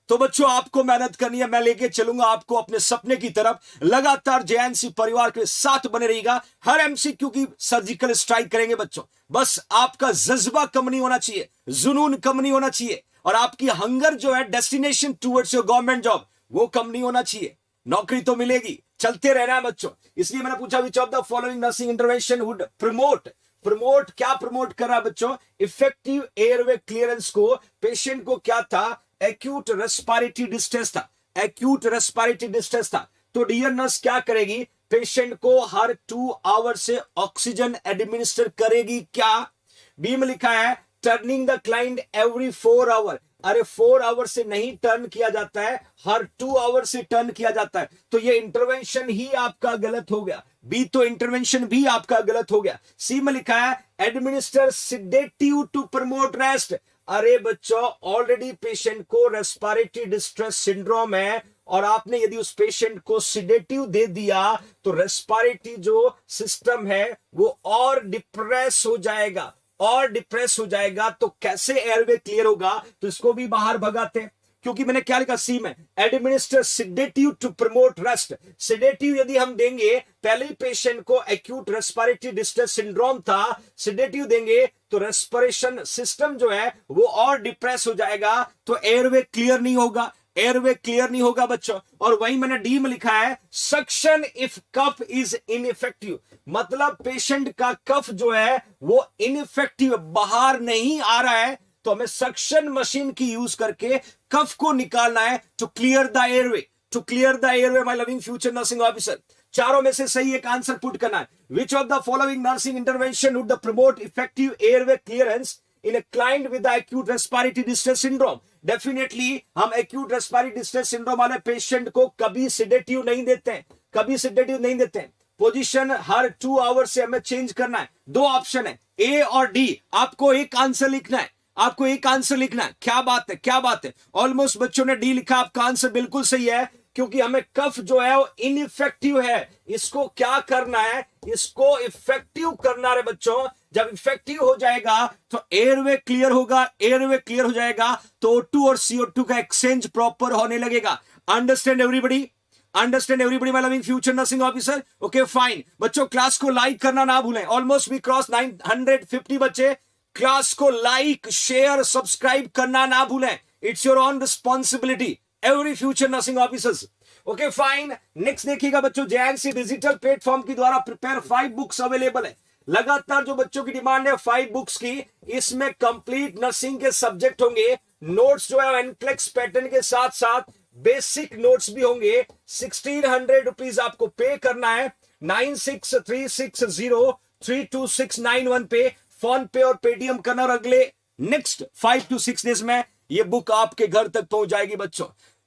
तो बच्चों आपको मेहनत करनी है, मैं लेके चलूंगा आपको अपने सपने की तरफ। लगातार जेएनसी परिवार के साथ बने रहिएगा, हर एमसीक्यू की सर्जिकल स्ट्राइक करेंगे बच्चों। बस आपका जज्बा कम नहीं होना चाहिए, जुनून कम नहीं होना चाहिए, और आपकी हंगर जो है destination towards your government job, वो कम नहीं होना चाहिए। नौकरी तो मिलेगी, चलते रहना है बच्चों। इसलिए मैंने पूछा which of the following nursing intervention would promote, promote क्या प्रमोट कर रहा है बच्चों? इफेक्टिव एयरवे क्लियरेंस को। पेशेंट को क्या था? एक्यूट रेस्पिरेटरी डिस्ट्रेस था, एक्यूट रेस्पिरेटरी डिस्ट्रेस था। तो डियर नर्स क्या करेगी? पेशेंट को हर 2 आवर से ऑक्सीजन एडमिनिस्टर करेगी। क्या बी में लिखा है turning the client every 4 hour. अरे 4 आवर से नहीं टर्न किया जाता है, हर 2 आवर से टर्न किया जाता है। तो ये इंटरवेंशन ही आपका गलत हो गया। बी तो इंटरवेंशन भी आपका गलत हो गया। सी में लिखा है administer sedative to promote rest. अरे बच्चों, ऑलरेडी पेशेंट को रेस्पिरेटरी डिस्ट्रेस सिंड्रोम है और आपने यदि उस पेशेंट को सिडेटिव दे दिया तो रेस्पिरेटरी जो सिस्टम है वो और डिप्रेस हो जाएगा, और डिप्रेस हो जाएगा। तो कैसे एयरवे क्लियर होगा? तो इसको भी बाहर भगाते हैं, क्योंकि मैंने क्या लिखा सी में, administer sedative to promote rest. Sedative यदि हम देंगे, पहले ही पेशेंट को एक्यूट रेस्पिरेटरी डिस्ट्रेस सिंड्रोम था, सिडेटिव देंगे तो रेस्पिरेशन सिस्टम जो है वो और डिप्रेस हो जाएगा, तो एयरवे क्लियर नहीं होगा, एयरवे क्लियर नहीं होगा बच्चों। और वही मैंने डी में लिखा है suction if cough is ineffective. मतलब पेशेंट का कफ जो है वो इनइफेक्टिव, बाहर नहीं आ रहा है, तो हमें सक्शन मशीन की यूज करके कफ को निकालना है to clear the airway, to clear the airway my loving future nursing officer. चारों में से सही एक आंसर पुट करना है। Which of the following nursing intervention would promote effective airway clearance in a client with acute respiratory distress syndrome? Definitely हम एक्यूट रेस्पिरेटरी डिस्ट्रेस सिंड्रोम वाले पेशेंट को कभी सिडेटिव नहीं देते हैं, कभी सिडेटिव नहीं देते हैं। पोजीशन हर 2 आवर से हमें चेंज करना है। 2 ऑप्शन है, ए और डी। आपको एक आंसर लिखना है, आपको एक आंसर लिखना है। क्या बात है, क्या बात है। ऑलमोस्ट बच्चों ने डी लिखा, आपका आंसर बिल्कुल सही है, क्योंकि हमें कफ जो है वो इनइफेक्टिव है। इसको क्या करना है? इसको इफेक्टिव करना है बच्चों। जब इफेक्टिव हो जाएगा तो एयरवे क्लियर होगा, एयरवे क्लियर हो जाएगा तो O2 और CO2 का एक्सचेंज प्रॉपर होने लगेगा। Understand everybody? Understand everybody my loving future nursing officer? Okay fine बच्चों, क्लास को लाइक करना ना भूलें। ऑलमोस्ट वी क्रॉस 950 बच्चे। क्लास को लाइक, शेयर, सब्सक्राइब करना ना भूलें। It's your on responsibility, every future nursing officers. Okay fine, next देखिएगा बच्चों, जेएनसी डिजिटल प्लेटफॉर्म के द्वारा प्रिपेयर 5 बुक्स अवेलेबल है। लगातार जो बच्चों की डिमांड है 5 बुक्स की, इसमें कंप्लीट नर्सिंग के सब्जेक्ट होंगे। नोट्स जो है एनक्लेक्स पैटर्न के साथ साथ बेसिक नोट्स भी होंगे। 1600 रुपीज आपको पे करना है 9636032691 पे फोन पे और पेटीएम करना, और अगले नेक्स्ट 5 to 6 डेज में ये बुक आपके घर तक पहुंच जाएगी बच्चों।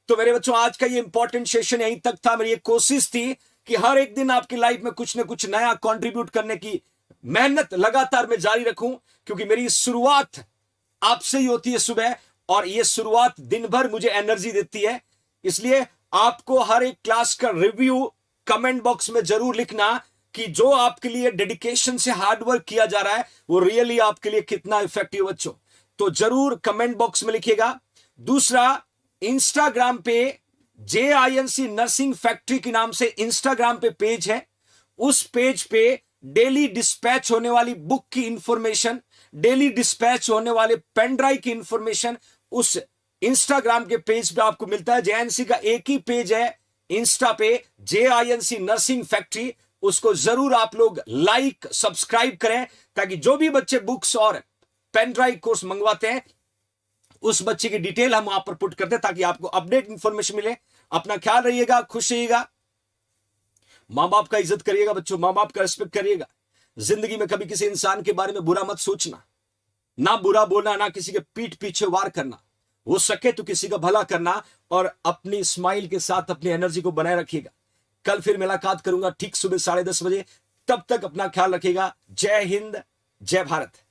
तो मेरे बच्चों, आज का ये इंपॉर्टेंट सेशन यहीं तक था। मेरी एक कोशिश थी कि हर एक दिन आपकी लाइफ में कुछ ना कुछ नया कंट्रीब्यूट करने की मेहनत लगातार मैं जारी रखूं, क्योंकि मेरी शुरुआत आपसे ही होती है सुबह, और ये शुरुआत दिन भर मुझे एनर्जी देती है। इसलिए आपको हर एक क्लास का रिव्यू कमेंट बॉक्स में जरूर लिखना कि जो आपके लिए डेडिकेशन से हार्डवर्क किया जा रहा है वो रियली आपके लिए कितना इफेक्टिव बच्चों, तो जरूर कमेंट बॉक्स में लिखिएगा। दूसरा, इंस्टाग्राम पे JINC नर्सिंग फैक्ट्री के नाम से इंस्टाग्राम पे पेज है। उस पेज पे डेली डिस्पैच होने वाली बुक की इंफॉर्मेशन, डेली डिस्पैच होने वाले पेन ड्राइव की इंफॉर्मेशन उस इंस्टाग्राम के पेज पे आपको मिलता है। JINC का एक ही पेज है इंस्टा पे, JINC नर्सिंग फैक्ट्री। उसको जरूर आप लोग लाइक, सब्सक्राइब करें, ताकि जो भी बच्चे बुक्स और पेन ड्राइव कोर्स मंगवाते हैं उस बच्चे की डिटेल हम वहां पर पुट करते हैं, ताकि आपको अपडेट इंफॉर्मेशन मिले। अपना ख्याल रहिएगा, खुश रहिएगा, मां बाप का इज्जत करिएगा बच्चों, मां बाप का रिस्पेक्ट करिएगा। जिंदगी में कभी किसी इंसान के बारे में बुरा मत सोचना, ना बुरा बोलना, ना किसी के पीठ पीछे वार करना। हो सके तो किसी का भला करना, और अपनी स्माइल के साथ अपनी एनर्जी को बनाए रखिएगा। कल फिर मुलाकात करूंगा ठीक सुबह 10:30 बजे। तब तक अपना ख्याल रखिएगा। जय हिंद, जय भारत।